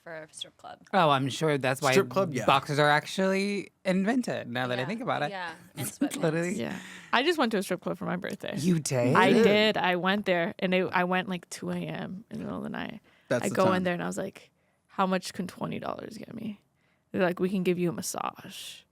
for a strip club. Oh, I'm sure that's why Strip club, yeah. boxers are actually invented. Now that I think about it, Yeah, and sweatpants. literally. Yeah. I just went to a strip club for my birthday. You did. I did. I went there, and I went like 2 a.m. in the middle of the night. That's I the go time. in there, and I was like, how much can $20 get me? They're like, we can give you a massage.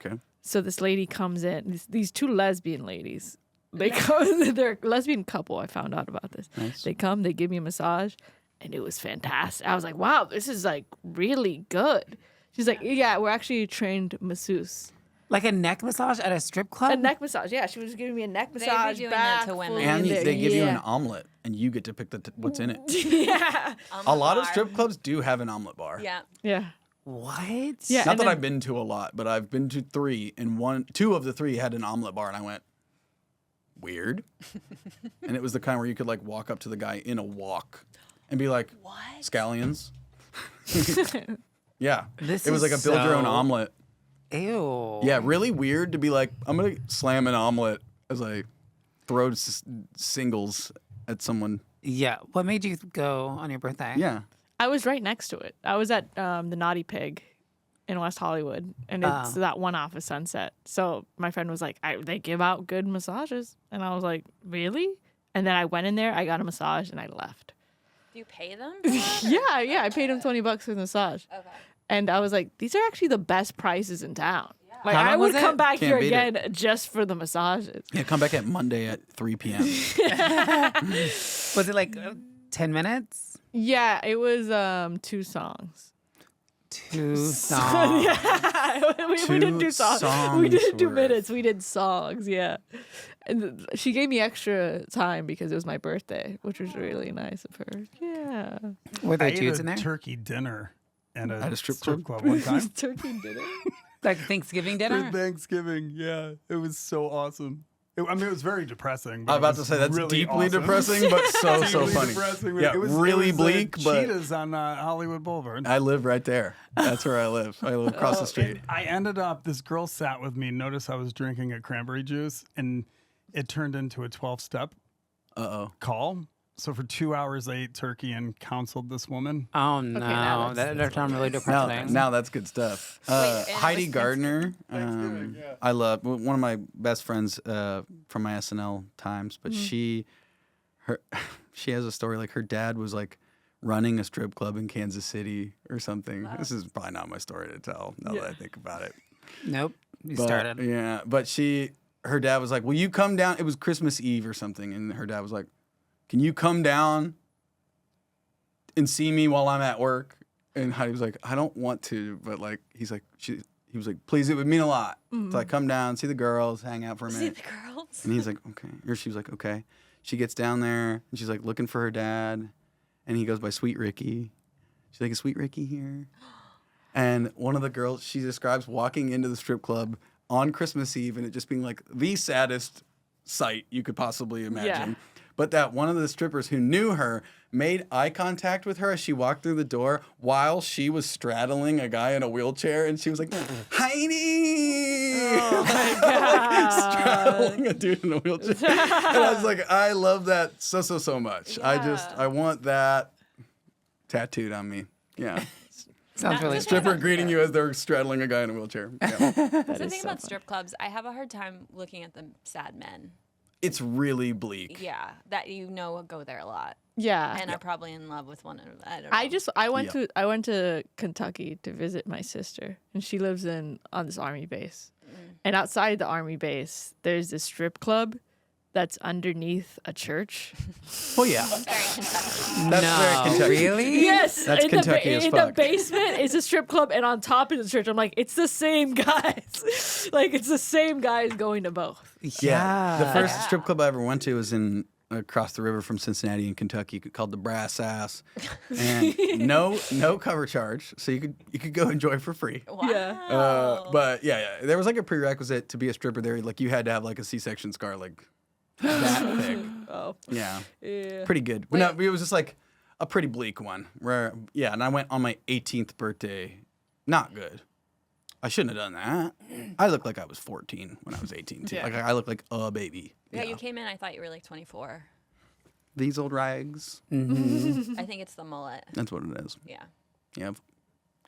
Okay. So this lady comes in, these two lesbian ladies. They come, they're a lesbian couple. I found out about this. Nice. They come, they give me a massage, and it was fantastic. I was like, wow, this is like really good. She's like, yeah, we're actually a trained masseuse. Like a neck massage at a strip club? A neck massage, yeah. She was giving me a neck be massage. doing that back, to women. fully And in there. they give you an Yeah. omelet, and you get to pick what's in it. Yeah. A lot of strip clubs do have an omelet bar. Yeah. Yeah. What? Yeah. Not and that then- I've been to a lot, but I've been to 3, and 2 of the 3 had an omelet bar, and I went, weird. And it was the kind where you could like walk up to the guy in a walk and be like, What? scallions. Yeah. This It was is like a build your own so- omelet. Ew. Yeah, really weird to be like, I'm going to slam an omelet as I throw singles at someone. Yeah. What made you go on your birthday? Yeah. I was right next to it. I was at the Naughty Pig in West Hollywood, and it's that one off of Sunset. So my friend was like, they give out good massages. And I was like, really? And then I went in there, I got a massage, and I left. Do you pay them? for that, or- Yeah, I paid him $20 for the massage. Okay. And I was like, these are actually the best prices in town. Like, How long I would was come it? back Can't here beat it. again just for the massages. Yeah, come back at Monday at 3 p.m. Was it like 10 minutes? Yeah, it was 2 songs. 2 songs. Yeah, we didn't do songs. We songs didn't do worth. minutes. We did songs. Yeah, and she gave me extra time because it was my birthday, which was really nice of her. Yeah, Were I there ate dudes a in there? turkey dinner at a strip strip club? club one time. turkey dinner. Like Thanksgiving For dinner? Thanksgiving, yeah. It was so awesome. It was very depressing. but I'm it about to was say that's really deeply awesome. depressing, but so Deeply funny. depressing. Yeah, It was really bleak, but Cheetahs on Hollywood Boulevard. I live right there. That's where I live. I live across the street. I ended up, this girl sat with me, noticed I was drinking a cranberry juice, and it turned into a 12-step Uh-oh. call. So for 2 hours, I ate turkey and counseled this woman. Oh, no. now that sounds really Now, depressing. now that's good stuff. and Heidi it was Gardner, Thanksgiving, yeah. I love one of my best friends from my SNL times, but she has a story like her dad was like running a strip club in Kansas City or something. This is probably not my story to tell now that I think about it. Nope. You But, started. Yeah, but her dad was like, "Will you come down?" It was Christmas Eve or something, and her dad was like, "Can you come down and see me while I'm at work?" And Heidi was like, "I don't want to," but like he was like, "Please, it would mean a lot." So I come down, see the girls, hang out for a See minute, the girls. and he's like, "Okay," or she was like, "Okay." She gets down there and she's like looking for her dad, and he goes by Sweet Ricky. She's like, "Is Sweet Ricky here?" And one of the girls, she describes walking into the strip club on Christmas Eve and it just being like the saddest sight you could possibly imagine. Yeah. But that one of the strippers who knew her made eye contact with her as she walked through the door while she was straddling a guy in a wheelchair. And she was like, Heidi! Oh my god! straddling a dude in a wheelchair. And I was like, I love that so much. Yeah. I want that tattooed on me. Yeah. Sounds really Stripper greeting you as they're straddling a guy in a wheelchair. Yeah. The thing about strip clubs, I have a hard time looking at the sad men. It's really bleak. Yeah, that go there a lot Yeah, and are probably in love with one another. I don't know. I went to Kentucky to visit my sister, and she lives on this army base. And outside the army base, there's this strip club that's underneath a church. Oh yeah, Very Kentucky. that's very Kentucky. Really? Yes, That's Kentucky as in fuck. the basement is a strip club, and on top is a church. I'm like, it's the same guys. Like, it's the same guys going to both. Yeah. The first strip club I ever went to was in across the river from Cincinnati in Kentucky, called the Brass Ass, and no cover charge, so you could go enjoy for free. Wow. Yeah. But yeah, there was like a prerequisite to be a stripper there. Like you had to have like a C-section scar, like that thick. Oh, Yeah, yeah. pretty good. But no, it was just like a pretty bleak one. Where and I went on my 18th birthday. Not good. I shouldn't have done that. I looked like I was 14 when I was 18 too. Yeah. Like I looked like a baby. Yeah, you came in. I thought you were like 24. These old rags. I think it's the mullet. That's what it is. Yeah. Yeah.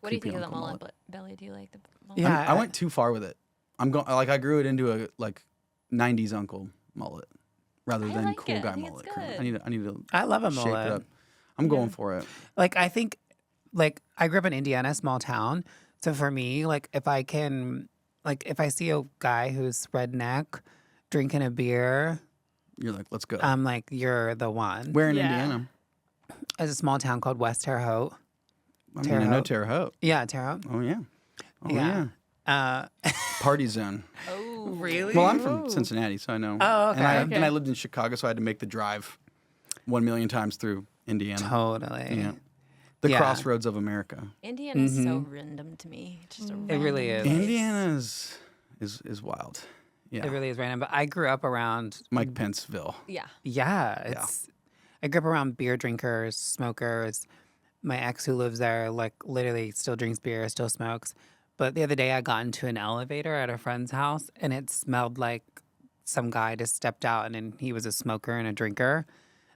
What do you think of the Uncle mullet, mullet. Billy? Do you like the mullet? Yeah. I went too far with it. I'm going like I grew it into a like 90s uncle mullet rather I than like cool it. I guy think it's mullet. good. Currently. I need to I love a shape mullet. it up. I'm going for it. Like, I think, like, I grew up in Indiana, small town. So for me, like, if I see a guy who's redneck drinking a beer, You're like, let's go. I'm like, you're the one. Where in Yeah. Indiana? There's a small town called West Terre Haute. I mean, I know Terre Terre Haute. Yeah, Terre Haute. Oh yeah. Oh yeah. Yeah. Party zone. Oh, Really? Well, I'm from Cincinnati, so I know. Oh, okay. And I lived in Chicago, so I had to make the drive 1 million times through Indiana. Totally. Yeah. The Yeah. crossroads of America. Indiana is so random to me. It's just a It really random is. place. Indiana is wild. Yeah. It really is random. But I grew up around, Mike Penceville. Yeah. I grew up around beer drinkers, smokers. My ex who lives there, like, literally still drinks beer, still smokes. But the other day I got into an elevator at a friend's house and it smelled like some guy just stepped out and he was a smoker and a drinker.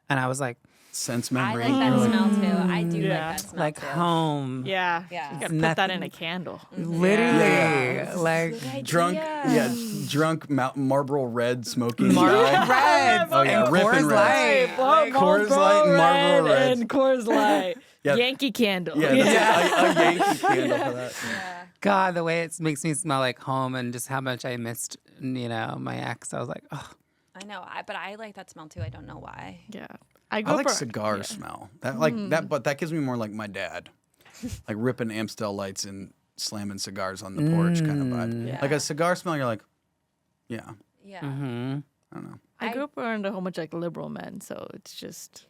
And I was like, Sense I memory. like that You're like, smell too. I do Yeah. like that smell like too. home. Yeah. Yeah. You gotta It's put that in a nothing- candle. Literally. Like, drunk, drunk Marlboro Red smoking Marlboro guy. Red. Oh yeah, And ripping Coors Red. Light. Like, Coors Light and Marlboro Reds. and Coors Light. Yeah. Yankee Candle. Yeah, that's a Yankee candle for that. Yeah. God, the way it makes me smell like home and just how much I missed, my ex. I was like, oh, I know. But I like that smell too. I don't know why. Yeah. I grew like up cigar smell. That that, but that gives me more like my dad, like ripping Amstel lights and slamming cigars on the porch kind of vibe. Yeah. Like a cigar smell, you're like, yeah, Yeah. I don't know. I grew up around a whole bunch of like liberal men, so it's just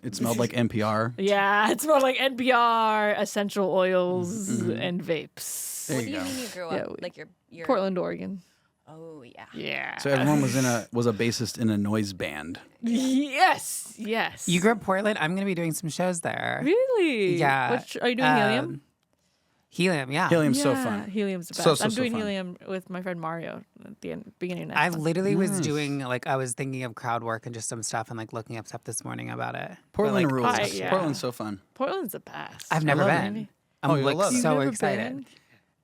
It smelled like NPR. yeah, it smelled like NPR, essential oils, and vapes. There What do you you go. mean you grew Yeah, up like you're Portland, Oregon. Oh yeah. Yeah. So everyone was a bassist in a noise band. Yes. Yes. you grew up Portland? I'm going to be doing some shows there. Really? Yeah. Which, are you doing Helium? Helium, yeah. Helium's so Yeah, fun. Helium's the best. So I'm doing fun. Helium with my friend Mario at the beginning of next I month. literally was doing, like, I was thinking of crowd work and just some stuff and, like, looking up stuff this morning about it. But, Portland like, rules. yeah. Portland's so fun. Portland's the best. I've never love it. been. Oh, I'm, you'll like, love it. You've so never excited. been?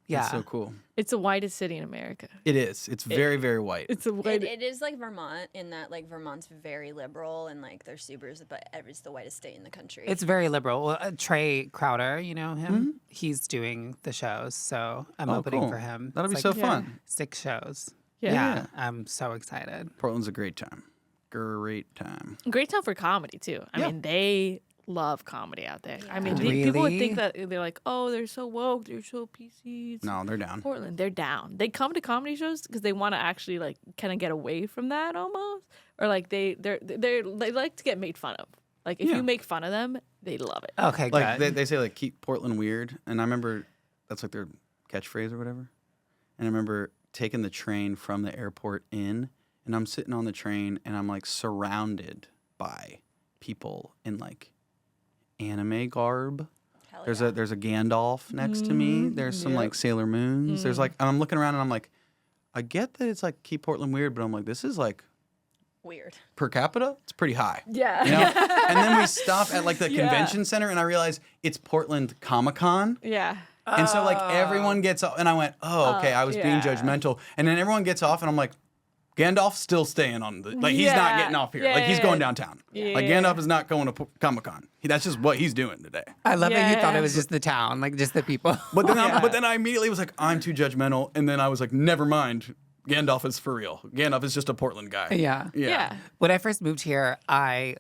Yeah. It's so cool. It's the whitest city in America. It is. It's very, very white. It's the white. It is like Vermont in that like Vermont's very liberal and like they're supers, but it's the whitest state in the country. It's very liberal. Well, Trey Crowder, you know him? He's doing the shows, so I'm Oh, opening cool. for him. That'll be It's so like fun. 6 shows. Yeah. Yeah, I'm so excited. Portland's a great time. Great time. Great time for comedy too. I Yeah. mean, they love comedy out there. I mean, Yeah. people would Really? think that they're like, oh, they're so woke, they're so PC. It's No, they're down. Portland, they're down. They come to comedy shows because they want to actually like kind of get away from that almost, or like they like to get made fun of. Like if Yeah. you make fun of them, they love it. Okay, Like good. they say like keep Portland weird, and I remember that's like their catchphrase or whatever. And I remember taking the train from the airport in, and I'm sitting on the train, and I'm like surrounded by people in like anime garb. Hell There's yeah. a Gandalf next to me. There's some like Sailor Moons. There's like, and I'm looking around and I'm like, I get that it's like keep Portland weird, but I'm like, this is like weird. per capita, it's pretty high. Yeah. You know? And then we stop at like the convention center, and I realize it's Portland Comic Con. Yeah. And so like everyone gets off, and I went, oh, okay, I was being yeah. judgmental. And then everyone gets off, and I'm like, Gandalf's still staying on the, like he's not Yeah. getting off here. Yeah, Like he's yeah, going yeah. downtown. Yeah. Like Gandalf is not going to Comic Con. That's just what he's doing today. I love that you thought Yeah. it was just the town, like just the people. But then I immediately was like, I'm too judgmental. And then I was like, never mind. Gandalf is for real. Gandalf is just a Portland guy. Yeah. Yeah. When I first moved here, I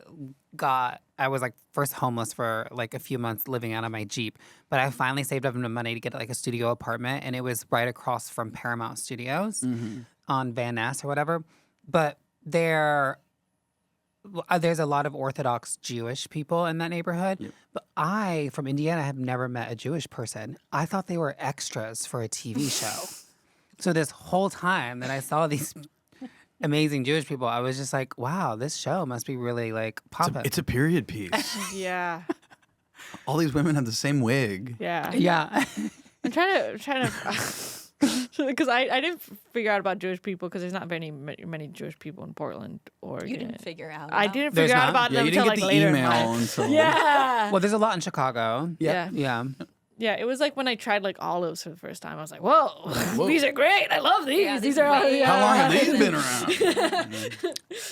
was like first homeless for like a few months living out of my Jeep. But I finally saved up enough money to get like a studio apartment, and it was right across from Paramount Studios on Van Ness or whatever. But there's a lot of Orthodox Jewish people in that neighborhood. Yep. But I, from Indiana, have never met a Jewish person. I thought they were extras for a TV show. So this whole time that I saw these amazing Jewish people, I was just like, wow, this show must be really like popping. It's a period piece. Yeah. All these women have the same wig. Yeah. Yeah. I'm trying to, because I didn't figure out about Jewish people because there's not many Jewish people in Portland, Oregon. You didn't figure out. I about- didn't There's figure out not? about Yeah, them you until didn't get like the later in email life. until. Yeah. Well, there's a lot in Chicago. Yeah. Yeah. Yeah, it was like when I tried like olives for the first time. I was like, "Whoa, Whoa. these are great! I love these. Yeah, these these are are all, way- How long yeah. have these been around?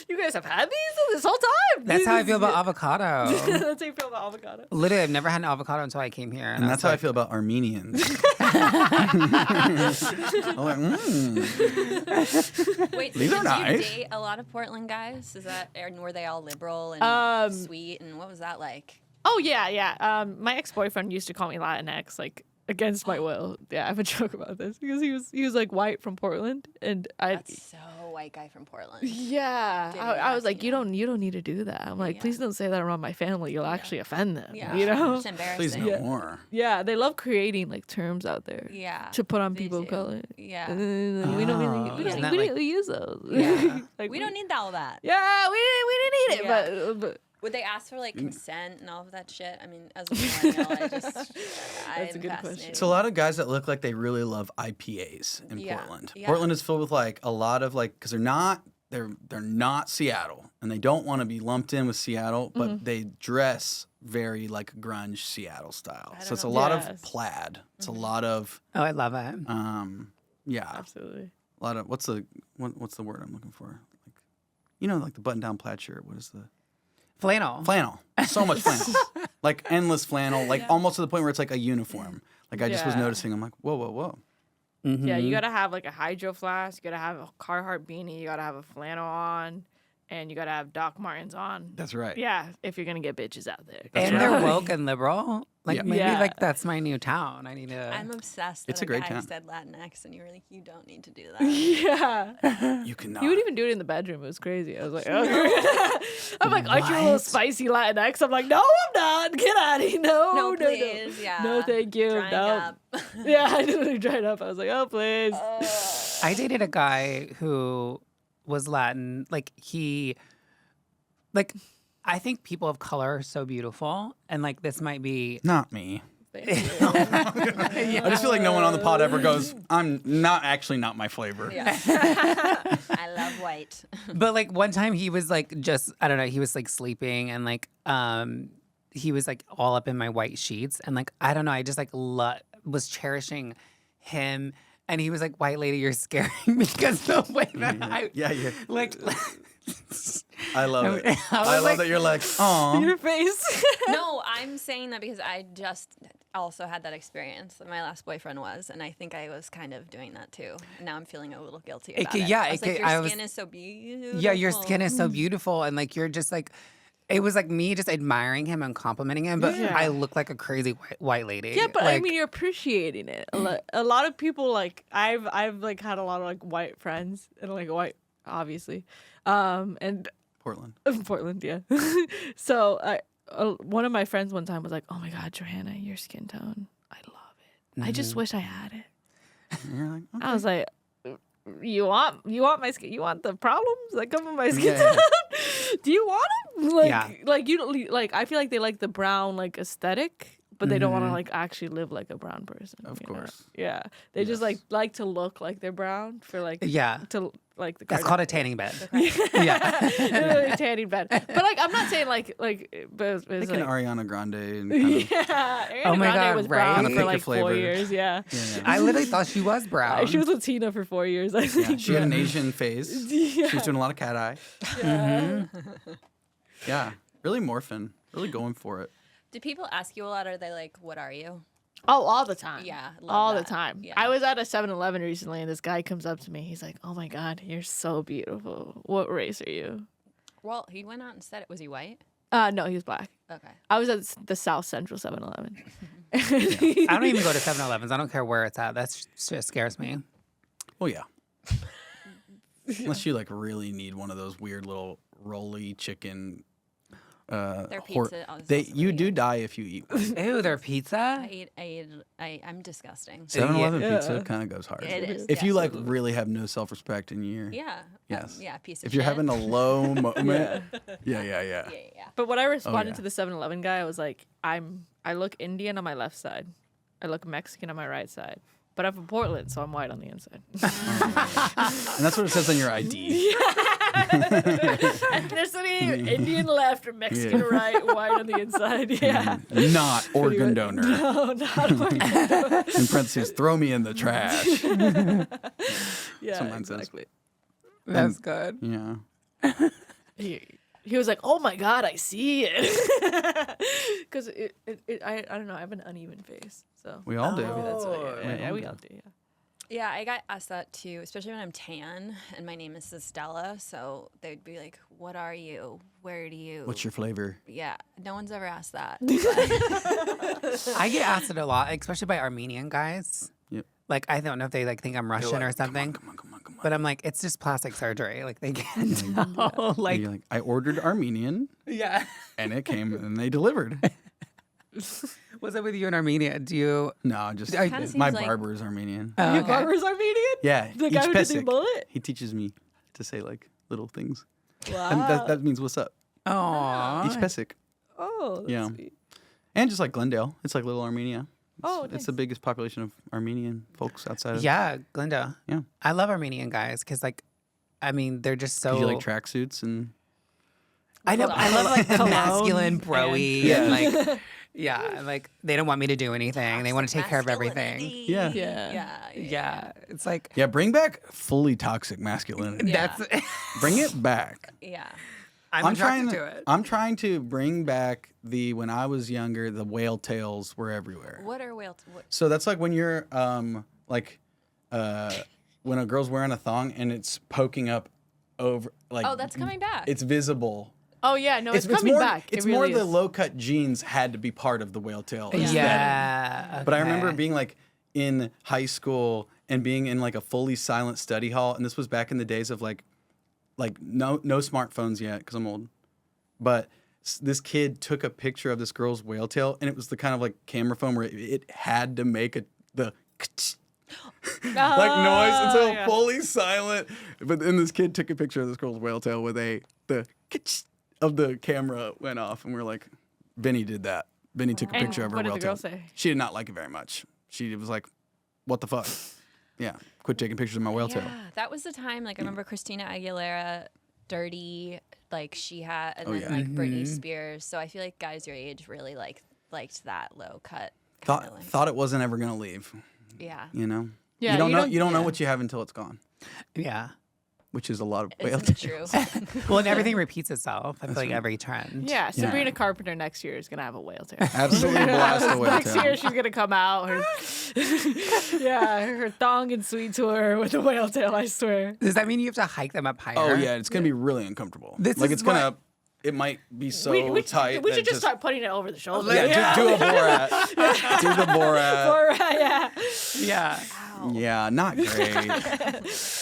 You guys have had these this whole time. That's how I feel about avocado. That's how you feel about avocado. Literally, I've never had an avocado until I came here. And that's how I feel about Armenians. I'm like, Wait, so These did are nice. you date a lot of Portland guys? And were they all liberal and sweet? And what was that like? Oh yeah. My ex-boyfriend used to call me Latinx, like against my will. Yeah, I have a joke about this because he was like white from Portland, and That's so white guy from Portland. yeah, Did he I was ask like, you? you don't need to do that. I'm like, Yeah. please don't say that around my family. You'll actually offend them. Yeah, You know? it's embarrassing. please no more. Yeah, they love creating like terms out there. Yeah, To put on they people of do. color. Yeah, And then, like, we don't really, Oh, we isn't don't, that we like- don't really use those. Yeah. Like, we don't need all that. Yeah, we didn't need it, Yeah. but Would they ask for like consent and all of that shit? I mean, as a millennial, That's a good question. It's a lot of guys that look like they really love IPAs in Yeah, Portland. yeah. Portland is filled with like a lot of like because they're not Seattle and they don't want to be lumped in with Seattle, but they dress very like grunge Seattle style. So it's a lot Yes. of plaid. It's a lot of Oh, I love it. yeah, absolutely. a lot of what's the word I'm looking for? Like like the button down plaid shirt. What is the Flannel. flannel? So much flannel, like endless flannel, like almost to the point where it's like a uniform. Like I just was Yeah. noticing. I'm like, whoa. Yeah, you gotta have like a hydro flask. You gotta have a Carhartt beanie. You gotta have a flannel on, and you gotta have Doc Martens on. That's right. Yeah, if you're gonna get bitches out there. And they're woke and liberal. Like Yeah. maybe Yeah. like that's my new town. I need to. I'm obsessed. It's that a great guy town. said Latinx, and you were like, you don't need to do that. Yeah, You cannot. he would even do it in the bedroom. It was crazy. I was like, oh. I'm like, aren't you a little What? spicy Latinx? I'm like, no, I'm not. Get out of here. No, No, no, please. no. Yeah. No, thank you. Drying No. up. Yeah, I literally dried up. I was like, oh, please. I dated a guy who was Latin. I think people of color are so beautiful, and like this might be. Not me. Thank you. I just feel like no one on the pod ever goes, I'm not my flavor. Yeah. I love white. But like one time he was like just I don't know, he was like sleeping and like he was like all up in my white sheets and like I don't know, I just like was cherishing him and he was like, "White lady, you're scaring me," because the way that I Yeah. like I love it. I was I love like- that you're like, oh. Your face. No, I'm saying that because I just also had that experience that my last boyfriend was, and I think I was kind of doing that too. And now I'm feeling a little guilty about it. yeah, I was like, I your was- skin is so beautiful. yeah, your skin is so beautiful and like you're just like it was like me just admiring him and complimenting him, but Yeah. I look like a crazy white lady. Yeah, but I Like, mean, you're appreciating it. A lot of people like I've like had a lot of like white friends and like white, obviously, and Portland. Portland, yeah. So one of my friends one time was like, "Oh my God, Johana, your skin tone, I love it. I just wish I had it." And you're like, I was like, "You want my skin? You want the problems that come from my skin Yeah. tone? Do you want them? Like, Yeah. like you don't like. I feel like they like the brown like aesthetic." But they don't want to like actually live like a brown person. Of you know? course. Yeah. They just Yes. like to look like they're brown for like yeah. to like the That's Kardashians. called a tanning bed. Yeah. Literally tanning bed. But like I'm not saying like but it was like like an Ariana Grande and kind of, yeah. Ariana Oh my Grande God, was right? brown Kinda for pick a like 4 flavor. years. Yeah. yeah. I literally thought she was brown. She was Latina for 4 years. I Yeah, think. she had an Asian phase. She was doing a lot of cat eye. Yeah. Yeah, really morphing, really going for it. Do people ask you a lot? Or are they like, what are you? Oh, all the time. Yeah, love all the that. time. Yeah. I was at a 7-Eleven recently, and this guy comes up to me. He's like, "Oh my God, you're so beautiful. What race are you?" Well, he went out and said it. Was he white? No, he was black. Okay. I was at the South Central 7-Eleven. I don't even go to 7-Elevens. I don't care where it's at. That just scares me. Well, yeah. Unless you like really need one of those weird little rolly chicken. Their pizza. is They also you pretty do good. die if you eat one. Ew, their pizza? I'm disgusting. 7-Eleven Yeah. pizza kind of goes hard. It is. If you like yes. really have no self-respect in your Yeah. Yes. Yeah. Piece of if you're shit. having a low moment, yeah. Yeah. But when I responded yeah. to the 7-Eleven guy, I was like, I look Indian on my left side. I look Mexican on my right side. But I'm from Portland, so I'm white on the inside. And that's what it says on your ID. Ethnicity, Indian left or Mexican Yeah. right, white on the inside. Yeah. Not organ donor. No, not organ. In parentheses, throw me in the trash. Yeah, what mine says. exactly. That's good. Yeah. He was like, "Oh my God, I see it," because I don't know, I have an uneven face, so We all do. maybe that's what, Oh. yeah, we all do. Yeah. Yeah, I got asked that too, especially when I'm tan and my name is Estella. So they'd be like, "What are you? Where do you?" What's your flavor? Yeah, no one's ever asked that. I get asked it a lot, especially by Armenian guys. Yep. Like, I don't know if they like think I'm Russian They're or like, something. Come on. But I'm like, it's just plastic surgery. Like, they can't know. Like, You're like, I ordered Armenian yeah. and it came and they delivered. What's up with you in Armenia? Do you? No, just Kinda seems my like- barber is Armenian. Oh, Your okay. barber's Armenian? Yeah, The guy each who did the pesik. bullet? He teaches me to say like little things. Wow. And that means what's up. Aw. Each pesik. Oh, that's Yeah. sweet. And just like Glendale, it's like little Armenia. Oh, It's the biggest population of Armenian folks outside of. Yeah, Glenda. Yeah. I love Armenian guys because, like, I mean, they're just so. You like tracksuits and. I know. I love like the Cologne masculine and- broy and like, yeah, and, like they don't want me to do anything. They want to take care of everything. Yeah. Yeah. Yeah, it's like Yeah, bring back fully toxic masculinity. Yeah. that's. Bring it back. Yeah. I'm trying attracted to it. I'm trying to bring back when I was younger, the whale tails were everywhere. What are whale? What? So that's like when you're when a girl's wearing a thong and it's poking up over like Oh, that's coming back. it's visible. Oh yeah, no, it's coming more, back. It's it more really the is. low cut jeans had to be part of the whale tail. Yeah. aesthetic. But I remember okay. being like in high school and being in like a fully silent study hall, and this was back in the days of like no smartphones yet because I'm old. But this kid took a picture of this girl's whale tail, and it was the kind of like camera phone where it had to make the like noise, and so yeah. fully silent. But then this kid took a picture of this girl's whale tail with the of the camera went off, and we were like, Benny did that. Benny took a And picture of her what did whale the girl tail. say? She did not like it very much. She was like, "What the fuck? Yeah, quit taking pictures of my whale tail." Yeah, that was the time. Like I remember Christina Aguilera, Dirty. Like she had, and Oh, then yeah. like Britney Spears. So I feel like guys your age really liked that low cut. kinda like- Thought it wasn't ever gonna leave. Yeah. You know. Yeah, You don't you know. don't- You don't know yeah. what you have until it's gone, Yeah. which is a lot of whale Isn't it tails. true? Well, and everything repeats itself. I feel like right. every trend. Yeah, Sabrina Carpenter next year is gonna have a whale tail. Absolutely blast a whale Next year tail. she's gonna come out, her thong and sweet tour with a whale tail. I swear. Does that mean you have to hike them up higher? Oh yeah, it's gonna be really uncomfortable. This like is it's gonna. what- It might be so we tight. we that should just start putting it over the shoulder. Yeah, do a Borat. Do the Borat. yeah. Yeah. Yeah, not great.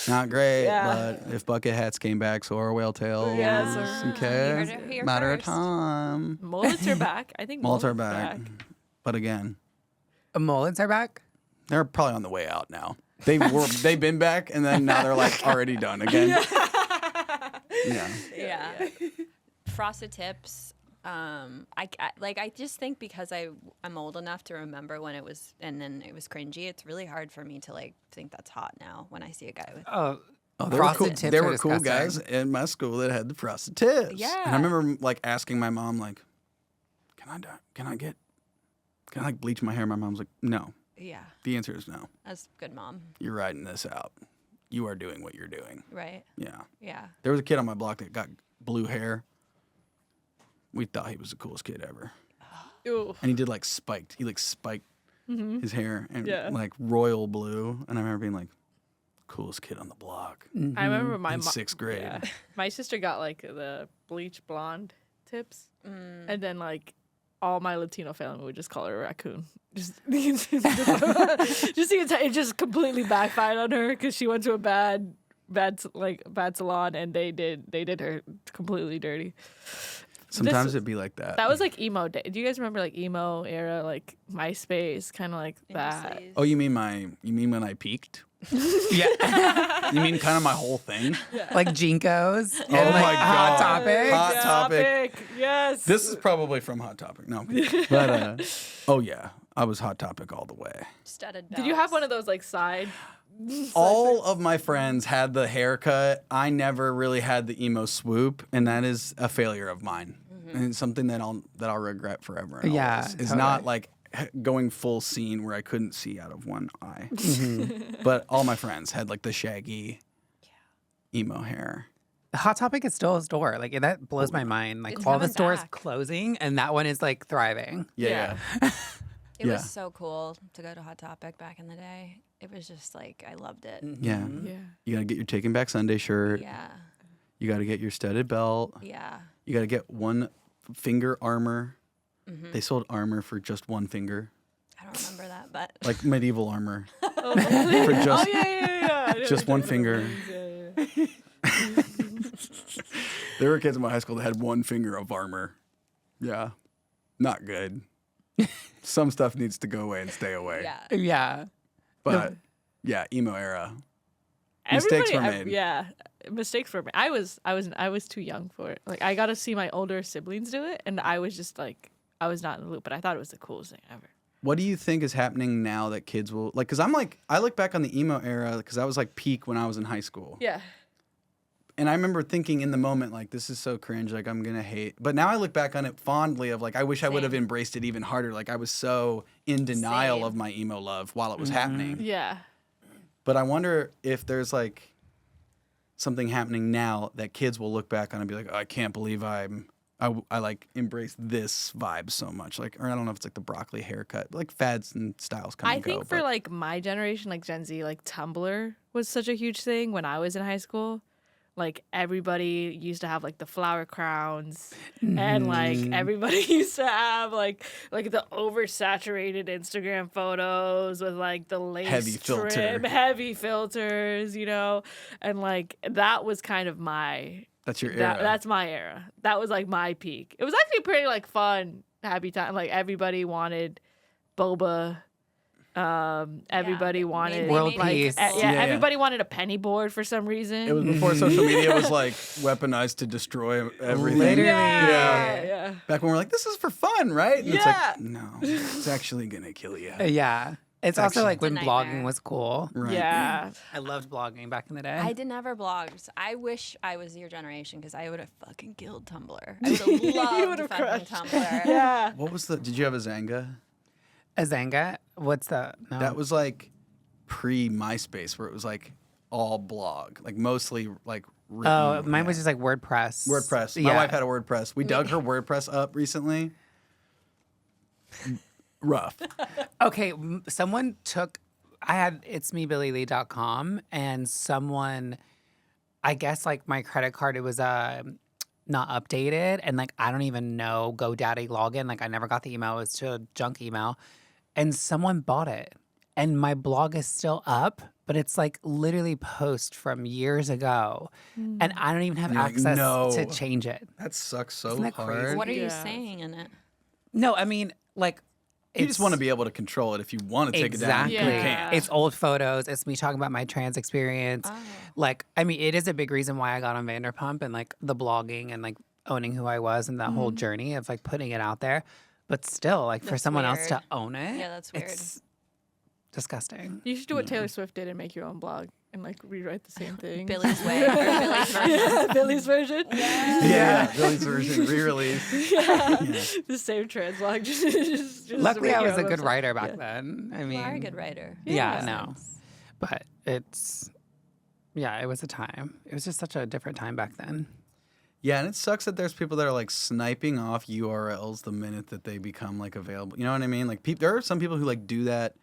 Not great. Yeah. But if bucket hats came back, so are whale tails. Yeah, so- Okay. You heard it here Matter of first. time. Mullets are back. I think Mullets are mullets back. But again, Mullets are back. they're probably on the way out now. They've been back and then now they're like already done again. Yeah. Yeah. Frosted tips. I just think because I'm old enough to remember when it was, and then it was cringy. It's really hard for me to like think that's hot now when I see a guy with. Oh, Oh, there were frosted cool, tips there are were cool guys disgusting. in my school that had the frosted tips. Yeah. And I remember like asking my mom like, can I like bleach my hair? My mom's like, no. Yeah, The answer is no. that's good, mom. You're riding this out. You are doing what you're doing. Right? Yeah. Yeah. There was a kid on my block that got blue hair. We thought he was the coolest kid ever. Ooh. And he did like spiked. He like spiked his hair, and Yeah. like royal blue. And I remember being like, coolest kid on the block I remember my in mom. 6th grade. Yeah. My sister got like the bleach blonde tips, and then like all my Latino family would just call her a raccoon. Just it just completely backfired on her because she went to a bad salon and they did her completely dirty. Sometimes it'd be like that. That was like emo day. Do you guys remember like emo era, like MySpace, kind of like that? Oh, you mean when I peaked? Yeah. You mean kind of my whole thing? Like Jinkos. Oh my Hot God. Topic. Hot Topic. Yes. This is probably from Hot Topic. No, I'm kidding. But oh yeah, I was Hot Topic all the way. Studded Did you have belts. one of those like side? All of my friends had the haircut. I never really had the emo swoop, and that is a failure of mine, and it's something that I'll regret forever. And Yeah, always. It's totally. not like going full scene where I couldn't see out of one eye. But all my friends had like the shaggy emo hair. Hot Topic is still a store. Like that blows my mind. Like It's all the coming stores back. closing, and that one is like thriving. Yeah. It Yeah. was so cool to go to Hot Topic back in the day. It was just like I loved it. Yeah. Yeah. You gotta get your Taking Back Sunday shirt. Yeah, You gotta get your studded belt. yeah. You gotta get one finger armor. They sold armor for just one finger, I don't remember that, but like medieval armor Oh, really? for just yeah. just one finger. Yeah. There were kids in my high school that had one finger of armor. Yeah, not good. Some stuff needs to go away and stay away. yeah. Yeah. But yeah, emo era. Mistakes were made. Yeah, mistakes were made. I was too young for it. Like I got to see my older siblings do it, and I was just like, I was not in the loop. But I thought it was the coolest thing ever. What do you think is happening now that kids will like? Because I look back on the emo era because I was like peak when I was in high school. Yeah. And I remember thinking in the moment, like, this is so cringe, like, I'm going to hate. But now I look back on it fondly of, like, I wish I would have Same. embraced it even harder. Like, I was so in denial Same. of my emo love while it was happening. Yeah. But I wonder if there's, like, something happening now that kids will look back on and be like, oh, I can't believe I like, embrace this vibe so much. Like, or I don't know if it's, like, the broccoli haircut. But, like, fads and styles come I and go. think for but- like my generation, like Gen Z, like Tumblr was such a huge thing when I was in high school. Like everybody used to have like the flower crowns, and like everybody used to have like the oversaturated Instagram photos with like the lace Heavy filter. trim, heavy filters, you know, and like that was kind of my That's your era. that's my era. That was like my peak. It was actually pretty like fun, happy time. Like everybody wanted boba. Everybody wanted World like, peace. Yeah. everybody wanted a penny board for some reason. It was before social media was, like, weaponized to destroy everything. Literally. yeah. Back when we're like, this is for fun, right? And it's Yeah. like, no, it's actually going to kill you. Yeah. It's also actually- like when It's a nightmare. blogging was cool. Right. Yeah. I loved blogging back in the day. I did never blogged. I wish I was your generation because I would have fucking killed Tumblr. I would have loved would've fucking crushed. Tumblr. Yeah. What was did you have a Zanga? A Zanga? What's that? No. That was like pre MySpace where it was like all blog, like mostly like written. Oh, mine was yeah. just like WordPress. WordPress. My Yeah. wife had a WordPress. We dug her WordPress up recently. Rough. Okay, someone took. I had itsmebillylee.com, and someone, I guess, like my credit card, it was not updated, and like I don't even know GoDaddy login. Like I never got the email; it was to a junk email, and someone bought it, and my blog is still up, but it's like literally post from years ago, and I don't even have You're like, access "No." to change it. That sucks so Isn't that hard. crazy? What are you Yeah. saying in it? No, I mean like. You just want to be able to control it. If you want to take Exactly. it down, you Yeah. can't. It's old photos. It's me talking about my trans experience. Oh. Like, I mean, it is a big reason why I got on Vanderpump and like the blogging and like owning who I was and that whole journey of like putting it out there. But still, like for That's someone else to weird. own it, Yeah, that's weird. It's disgusting. You should do what Taylor Swift did and make your own blog and like rewrite the same thing. Billy's way. Or Billy's version. Yeah, Billy's version. Yeah, Billy's version re-release. The same trans blog. Just Luckily, make I your was a own good website. writer back Yeah. then. I You mean, are a good writer. Yeah, Yeah. no. But it's, yeah, it was a time. It was just such a different time back then. Yeah, and it sucks that there's people that are like sniping off URLs the minute that they become like available. You know what I mean? Like there are some people who like do that.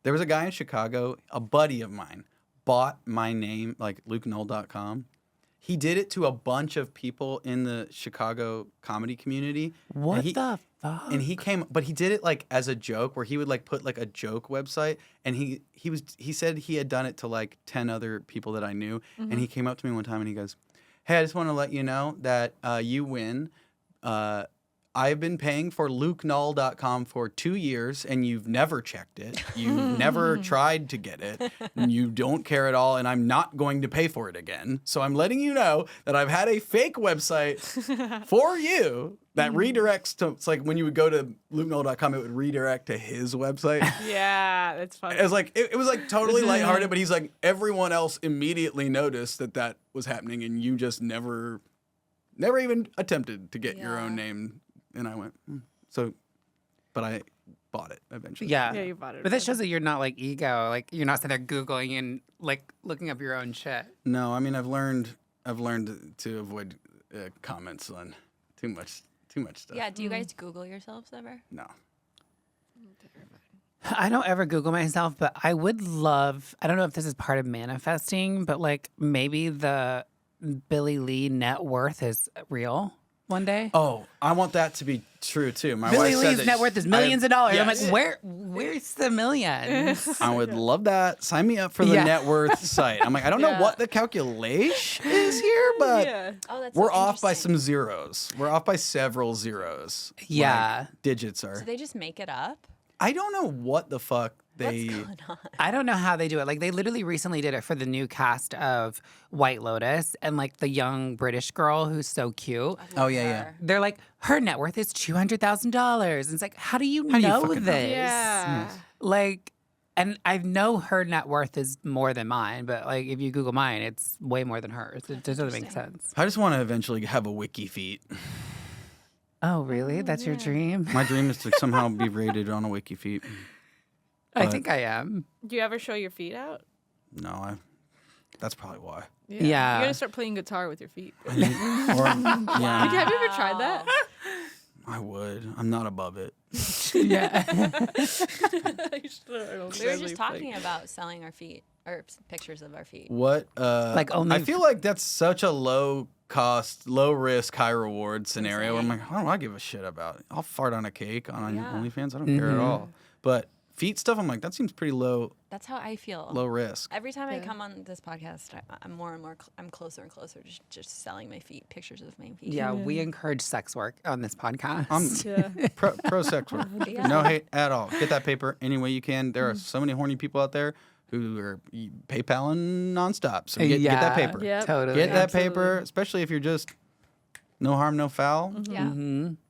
There was a guy in Chicago, a buddy of mine, bought my name, like LukeNull.com. He did it to a bunch of people in the Chicago comedy community. What the fuck? And he came, but he did it like as a joke, where he would like put like a joke website, and he said he had done it to like 10 other people that I knew, and he came up to me one time and he goes, "Hey, I just want to let you know that you win. I've been paying for LukeNull.com for 2 years, and you've never checked it. You've never tried to get it. And you don't care at all, and I'm not going to pay for it again. So I'm letting you know that I've had a fake website for you that redirects to, it's like when you would go to LukeNull.com, it would redirect to his website." Yeah, that's funny. It was like it was like totally lighthearted, but he's like, everyone else immediately noticed that was happening, and you just never even attempted to get your own name. And I went, so, but I bought it eventually. Yeah. Yeah, you bought it. But that shows that you're not like ego. Like you're not sitting there Googling and like looking up your own shit. No, I mean I've learned to avoid comments on too much stuff. Yeah, do you guys Google yourselves ever? No. I don't ever Google myself, but I would love, I don't know if this is part of manifesting, but like maybe the Billie Lee net worth is real one day. Oh, I want that to be true too. My Billie wife said Lee's that net worth is millions of dollars. Yes. I'm like, where's the millions? I would love that. Sign me up for the Yeah. net worth site. I'm like, I don't know Yeah. what the calculation is here, but Yeah. Oh, that's we're so off by interesting. some zeros. We're off by several zeros. Yeah. Like, digits are. So they just make it up? I don't know what the fuck they. What's going on? I don't know how they do it. Like they literally recently did it for the new cast of White Lotus, and like the young British girl who's so cute. Oh yeah, yeah. Her. They're like, her net worth is $200,000. It's like, how do you How do you know fucking know? this? Yeah. Like, and I know her net worth is more than mine, but like if you Google mine, it's way more than hers. It just doesn't make sense. I just want to eventually have a wiki feet. Oh, really? That's your dream? My dream is to somehow be rated on a wiki feet. I think I am. Do you ever show your feet out? No, that's probably why. Yeah. You gotta start playing guitar with your feet. Or, yeah, Have you ever tried that? I would. I'm not above it. Yeah. We were just talking about selling our feet or pictures of our feet. What? Like only I feel like that's such a low cost, low risk, high reward scenario. Where I'm like, how do I give a shit about it? I'll fart on a cake on Yeah. OnlyFans. I don't care at all. But feet stuff, I'm like, that seems pretty low That's how I feel. risk. Every time I come on this podcast, I'm more and more, I'm closer and closer to just selling my feet, pictures of my feet. Yeah, we encourage sex work on this podcast. Yeah. Pro sex work. Yeah. No hate at all. Get that paper any way you can. There are so many horny people out there who are PayPaling nonstop. So get that paper. Yep. Totally. Get that Absolutely. paper, especially if you're just no harm, no foul. Yeah.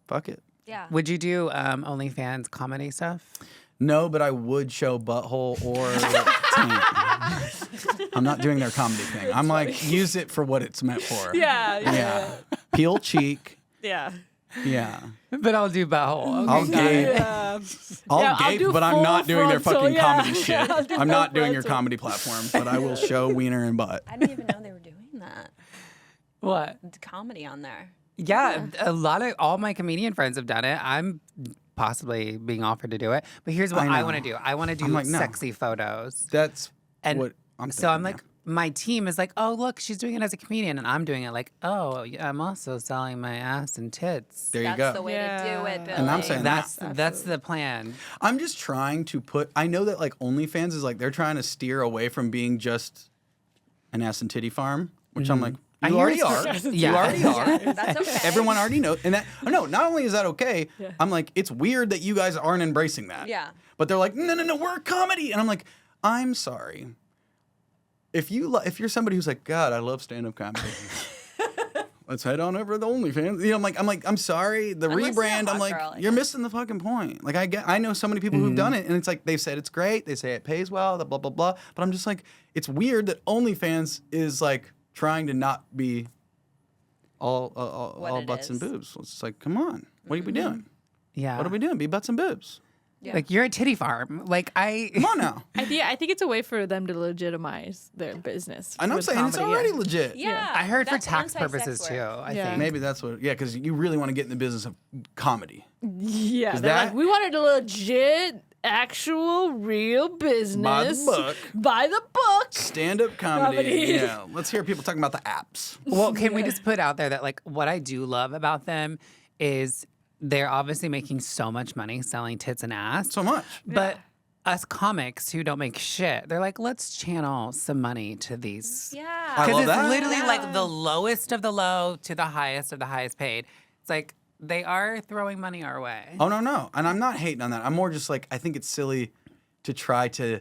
Fuck it. Yeah. Would you do OnlyFans comedy stuff? No, but I would show butthole or taint. I'm not doing their comedy thing. I'm like, use it for what it's meant for. Yeah. Yeah. Peel cheek. Yeah. Yeah. But I'll do butthole. I'll got gape. it. I'll Yeah, I'll gape, do but I'm not full doing their frontal, fucking yeah. comedy shit. I'll do I'm not full doing your frontal. comedy platform, but I will show wiener and butt. I didn't even know they were doing that. What? The comedy on there. Yeah, a lot of all my comedian friends have done it. I'm possibly being offered to do it. But here's what I I know. want to do. I want to do I'm like, no. sexy photos. That's And what I'm so I'm thinking, like, my team is like, oh, look, she's doing it as a comedian. And I'm doing it like, oh, yeah, I'm also selling my ass and tits. there you That's go. the way to do it, Billy. And I'm saying That's the plan. I'm just trying to put. I know that like OnlyFans is like they're trying to steer away from being just an ass and titty farm, which I'm like, I you hear already it's- are. Yeah. You already are. That's okay. Everyone already knows. And that no, not only is that okay, I'm like, it's weird that you guys aren't embracing that. Yeah. But they're like, no, we're a comedy, and I'm like, I'm sorry. If you're somebody who's like, God, I love stand-up comedy. Let's head on over to the OnlyFans. You know, I'm sorry. The Unless you're a rebrand, I'm hot like, girl, I you're guess. missing the fucking point. Like, I know so many people who've done it, and it's like, they've said it's great. They say it pays well, blah, blah, blah. But I'm just like, it's weird that OnlyFans is like trying to not be all What it butts and is. boobs. It's like, come on. What are we doing? Yeah. What are we doing? Be butts and boobs. Like, you're a titty farm. Like, Come on now. I think it's a way for them to legitimize their business. And I'm with saying it's comedy, already yeah. legit. Yeah. I heard for that's tax anti-sex purposes work. too. I Yeah. think. Maybe that's what. Yeah, because you really want to get in the business of comedy. Yeah, Is they're that- like, we wanted a legit, actual, real business. book. By the book. Stand-up comedy. Yeah. Let's hear people talking about the apps. Well, can we just put out there that like what I do love about them is they're obviously making so much money selling tits and ass. So much. But us comics who don't make shit, they're like, let's channel some money to these. Yeah. I Because love it's that. literally Yeah. like the lowest of the low to the highest of the highest paid. It's like they are throwing money our way. Oh no. And I'm not hating on that. I'm more just like I think it's silly to try to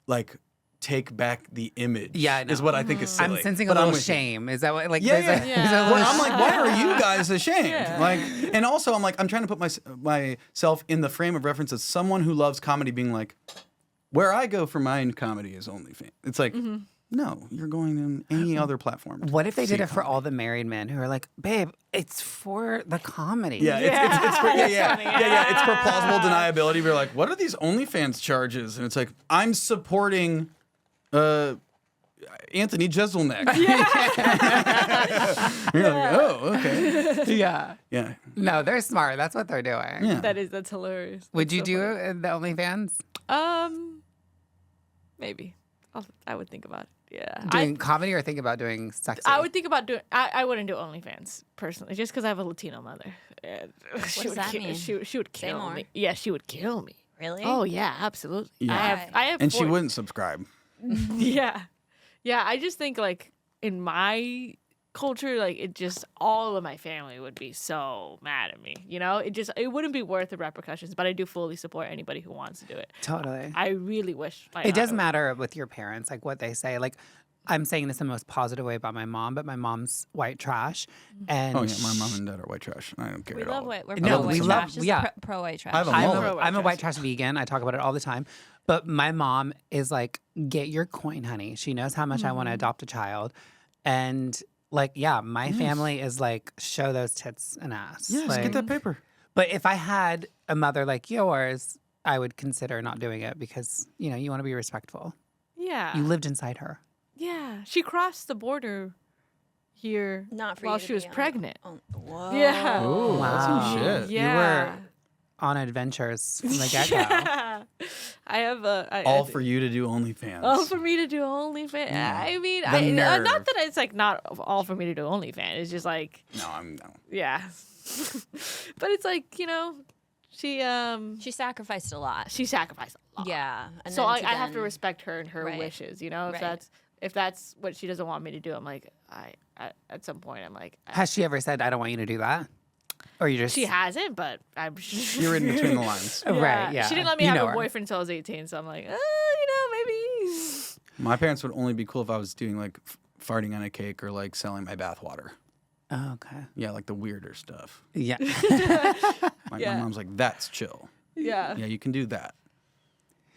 like take back the image. Yeah, I know. Is what I think is silly. I'm sensing a But I'm little with you. shame. Is that what like Yeah, there's a- yeah. there's a Yeah. little Well, I'm sh- like, why are you guys ashamed? Like, and also I'm like, I'm trying to put myself in the frame of reference as someone who loves comedy, being like, where I go for my comedy is OnlyFans. It's like, no, you're going on any other platform. to What if they see did it for comedy. all the married men who are like, babe, it's for the comedy. Yeah, it's for, it's for plausible deniability. We're like, what are these OnlyFans charges? And it's like, I'm supporting Anthony Jeselnik. You're like, oh, okay. Yeah. Yeah. No, they're smart. That's what they're doing. Yeah. That's hilarious. Would That's you so do funny. the OnlyFans? Maybe. I would think about it. Yeah. Doing comedy or think about doing sexy? I would think about doing. I wouldn't do OnlyFans personally, just because I have a Latino mother. And she does would that ki- mean? She would Say kill more. me. Yeah, she would kill me. Really? Oh yeah, absolutely. Yeah. I have. And she four- wouldn't subscribe. Yeah, yeah. I just think like in my culture, like it just all of my family would be so mad at me. You know, it wouldn't be worth the repercussions. But I do fully support anybody who wants to do it. Totally. I really wish. Like, It does matter with your parents, like what they say. Like, I'm saying this in the most positive way about my mom, but my mom's white trash. And Oh yeah, my mom and dad are white trash, and I don't care We at love all. white. We're No, pro we white love- trash. This is yeah. pro white trash. I have a I'm mullet. I'm a white trash vegan. I talk about it all the time. But my mom is like, get your coin, honey. She knows how much I want to adopt a child. And like, yeah, my family is like, show those tits and ass. Yes, Like, get that paper. But if I had a mother like yours, I would consider not doing it because, you know, you want to be respectful. Yeah. You lived inside her. Yeah, she crossed the border here Not for while you to she was be on. pregnant. Oh, whoa. Yeah. Oh, that's some Wow. shit. Yeah. You were on adventures from the get-go. Yeah. I have a All for you to do OnlyFans. all for me to do OnlyFans. I mean, The nerve. not that it's like not all for me to do OnlyFans. It's just like, No, I'm no. yeah. But it's like, you know, she Sacrificed a lot. sacrificed a lot. Yeah. And So then I to have to then- respect her and her Right. wishes. You know, Right. if that's what she doesn't want me to do, I'm like, at some point, I'm like, Has she ever said, I don't want you to do that? Or you just... she hasn't, but I'm. You're in between the lines. Right, yeah. She didn't let me You have know a her. boyfriend until I was 18, so I'm like, you know, maybe. My parents would only be cool if I was doing like farting on a cake or like selling my bath water. Oh, okay. Yeah, like the weirder stuff. Yeah. My Yeah. mom's like, that's chill. Yeah. Yeah, you can do that.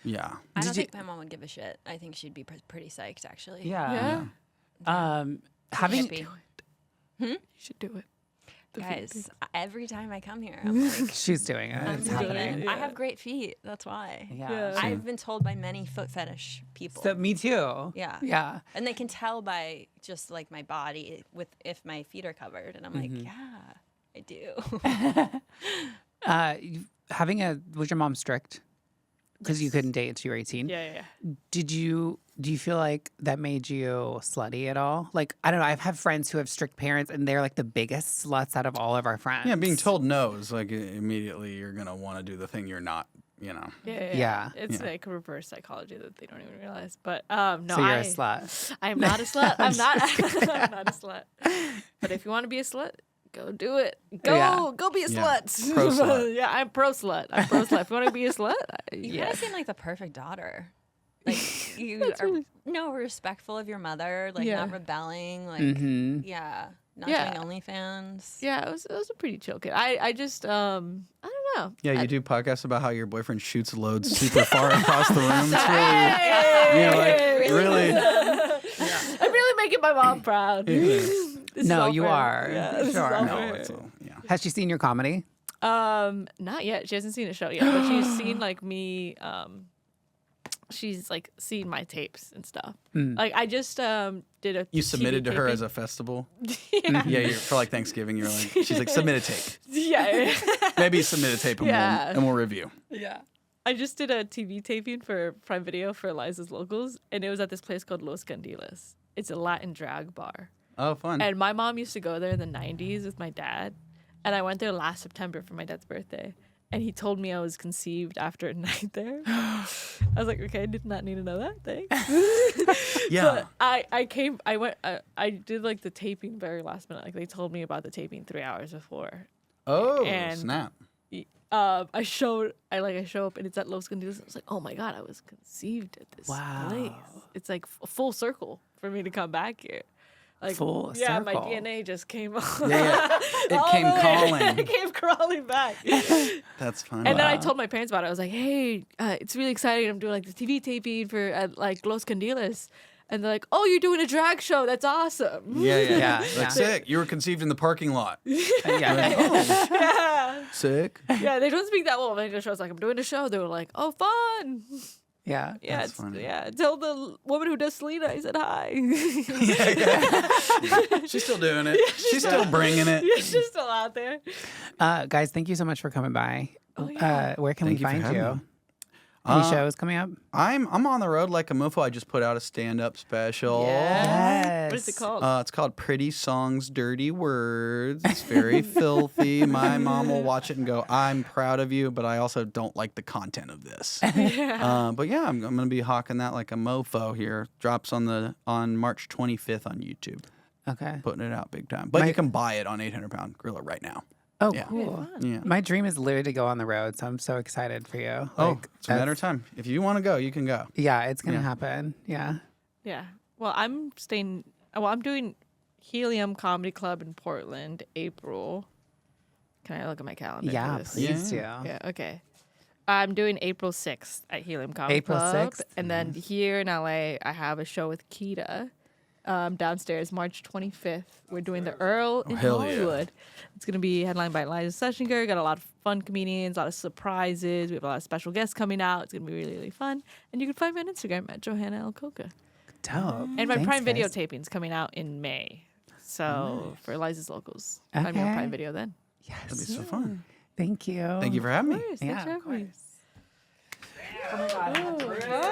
Yeah. I don't Did you- think my mom would give a shit. I think she'd be pretty psyched, actually. Yeah. Yeah. Having... Hippie. You should do it. Guys, every time I come here, I'm like, She's doing it. I'm It's doing happening. it. Yeah. I have great feet. That's why. Yeah. Yeah. I've been told by many foot fetish people. So me too. Yeah. Yeah. And they can tell by just like my body with if my feet are covered, and I'm like, yeah, I do. Was your mom strict? Because you couldn't date until you were 18. Yeah. Do you feel like that made you slutty at all? Like, I don't know. I've had friends who have strict parents and they're like the biggest sluts out of all of our friends. Yeah, being told no is like immediately you're going to want to do the thing you're not, you know. Yeah. It's Yeah. like reverse psychology that they don't even realize. But no, So you're a slut. I'm not a slut. I'm not. I'm not a slut. But if you want to be a slut, go do it. Go, Yeah. go be a Yeah. slut. Pro slut. Yeah, I'm pro slut. I'm pro slut. If you want to be a slut, You yeah. kind of seem like the perfect daughter. Like you are respectful of your mother, like Yeah. not rebelling, like Mm-hmm. yeah, not Yeah. doing OnlyFans. Yeah, it was a pretty chill kid. I just I don't know. Yeah, you do podcasts about how your boyfriend shoots loads super far across the room. It's Hey! you know, like really. I'm really making my mom proud. This is No, all you for her. are. Yeah, this is Sure. all No, for her. it's all, yeah. Has she seen your comedy? Not yet. She hasn't seen a show yet, but she's seen like me. She's like seen my tapes and stuff. Like I just did a. You submitted TV to her taping. as a festival. Yeah. Yeah, for like Thanksgiving, you're like, she's like, submit a tape. Yeah. Maybe submit a tape and, Yeah. we'll review. Yeah. I just did a TV taping for Prime Video for Eliza's Locals, and it was at this place called Los Candiles. It's a Latin drag bar. Oh, fun. And my mom used to go there in the 90s with my dad. And I went there last September for my dad's birthday. And he told me I was conceived after a night there. I was like, okay, I did not need to know that. Thanks. Yeah. But I did like the taping very last minute. Like they told me about the taping 3 hours before. Oh, and- snap. I show up and it's at Los Candiles. I was like, oh my God, I was conceived at this place. It's like a full circle for me to come back here. Like, Full yeah, my circle. DNA just came on. Yeah. It all came the way. calling. It came crawling back. That's fun. And then I told my parents about it. I was like, hey, it's really exciting. I'm doing like the TV taping for like Los Candiles. And they're like, oh, you're doing a drag show. That's awesome. Yeah. Yeah, Like, yeah. sick. You were conceived in the parking lot. Yeah. Yeah. Sick. Yeah, they don't speak that well. When the show's like, I'm doing a show. They were like, oh, fun. Yeah. Yeah, That's funny. yeah. Tell the woman who does Selena I said hi. She's still doing it. She's still bringing it. Yeah, she's still out there. Guys, thank you so much for coming by. yeah. Where can Thank we you for find having you? me. Any shows coming up? I'm on the road like a mofo. I just put out a stand-up special. Yes. What is it called? It's called Pretty Songs, Dirty Words. It's very filthy. My mom will watch it and go, I'm proud of you, but I also don't like the content of this. But yeah, I'm going to be hawking that like a mofo here. Drops on March 25th on YouTube. Okay. Putting it out big time. But you can buy it on 800 Pound Gorilla right now. Oh, Yeah. cool. Yeah. My dream is literally to go on the road, so I'm so excited for you. Oh, Like, it's a matter of that's- time. If you want to go, you can go. Yeah, it's gonna Yeah. happen. Yeah. Yeah. Well, I'm doing Helium Comedy Club in Portland, April. Can I look at my calendar? Yeah, for this? please do. Yeah, okay. I'm doing April 6th at Helium Comedy April Club. 6th? And then here in LA, I have a show with Kita downstairs, March 25th. We're doing the Earl in hell yeah. Hollywood. It's going to be headlined by Eliza Schlesinger. Got a lot of fun comedians, a lot of surprises. We have a lot of special guests coming out. It's going to be really, really fun. And you can find me on Instagram at Johana Coca. Dope. And my Thanks, Prime Video guys. taping's coming out in May. So for Eliza's Locals, find me on Okay. Prime Video then. That'd be Yes. so fun. Thank you. Thank you for having me. Thanks Yeah, for of having me. course.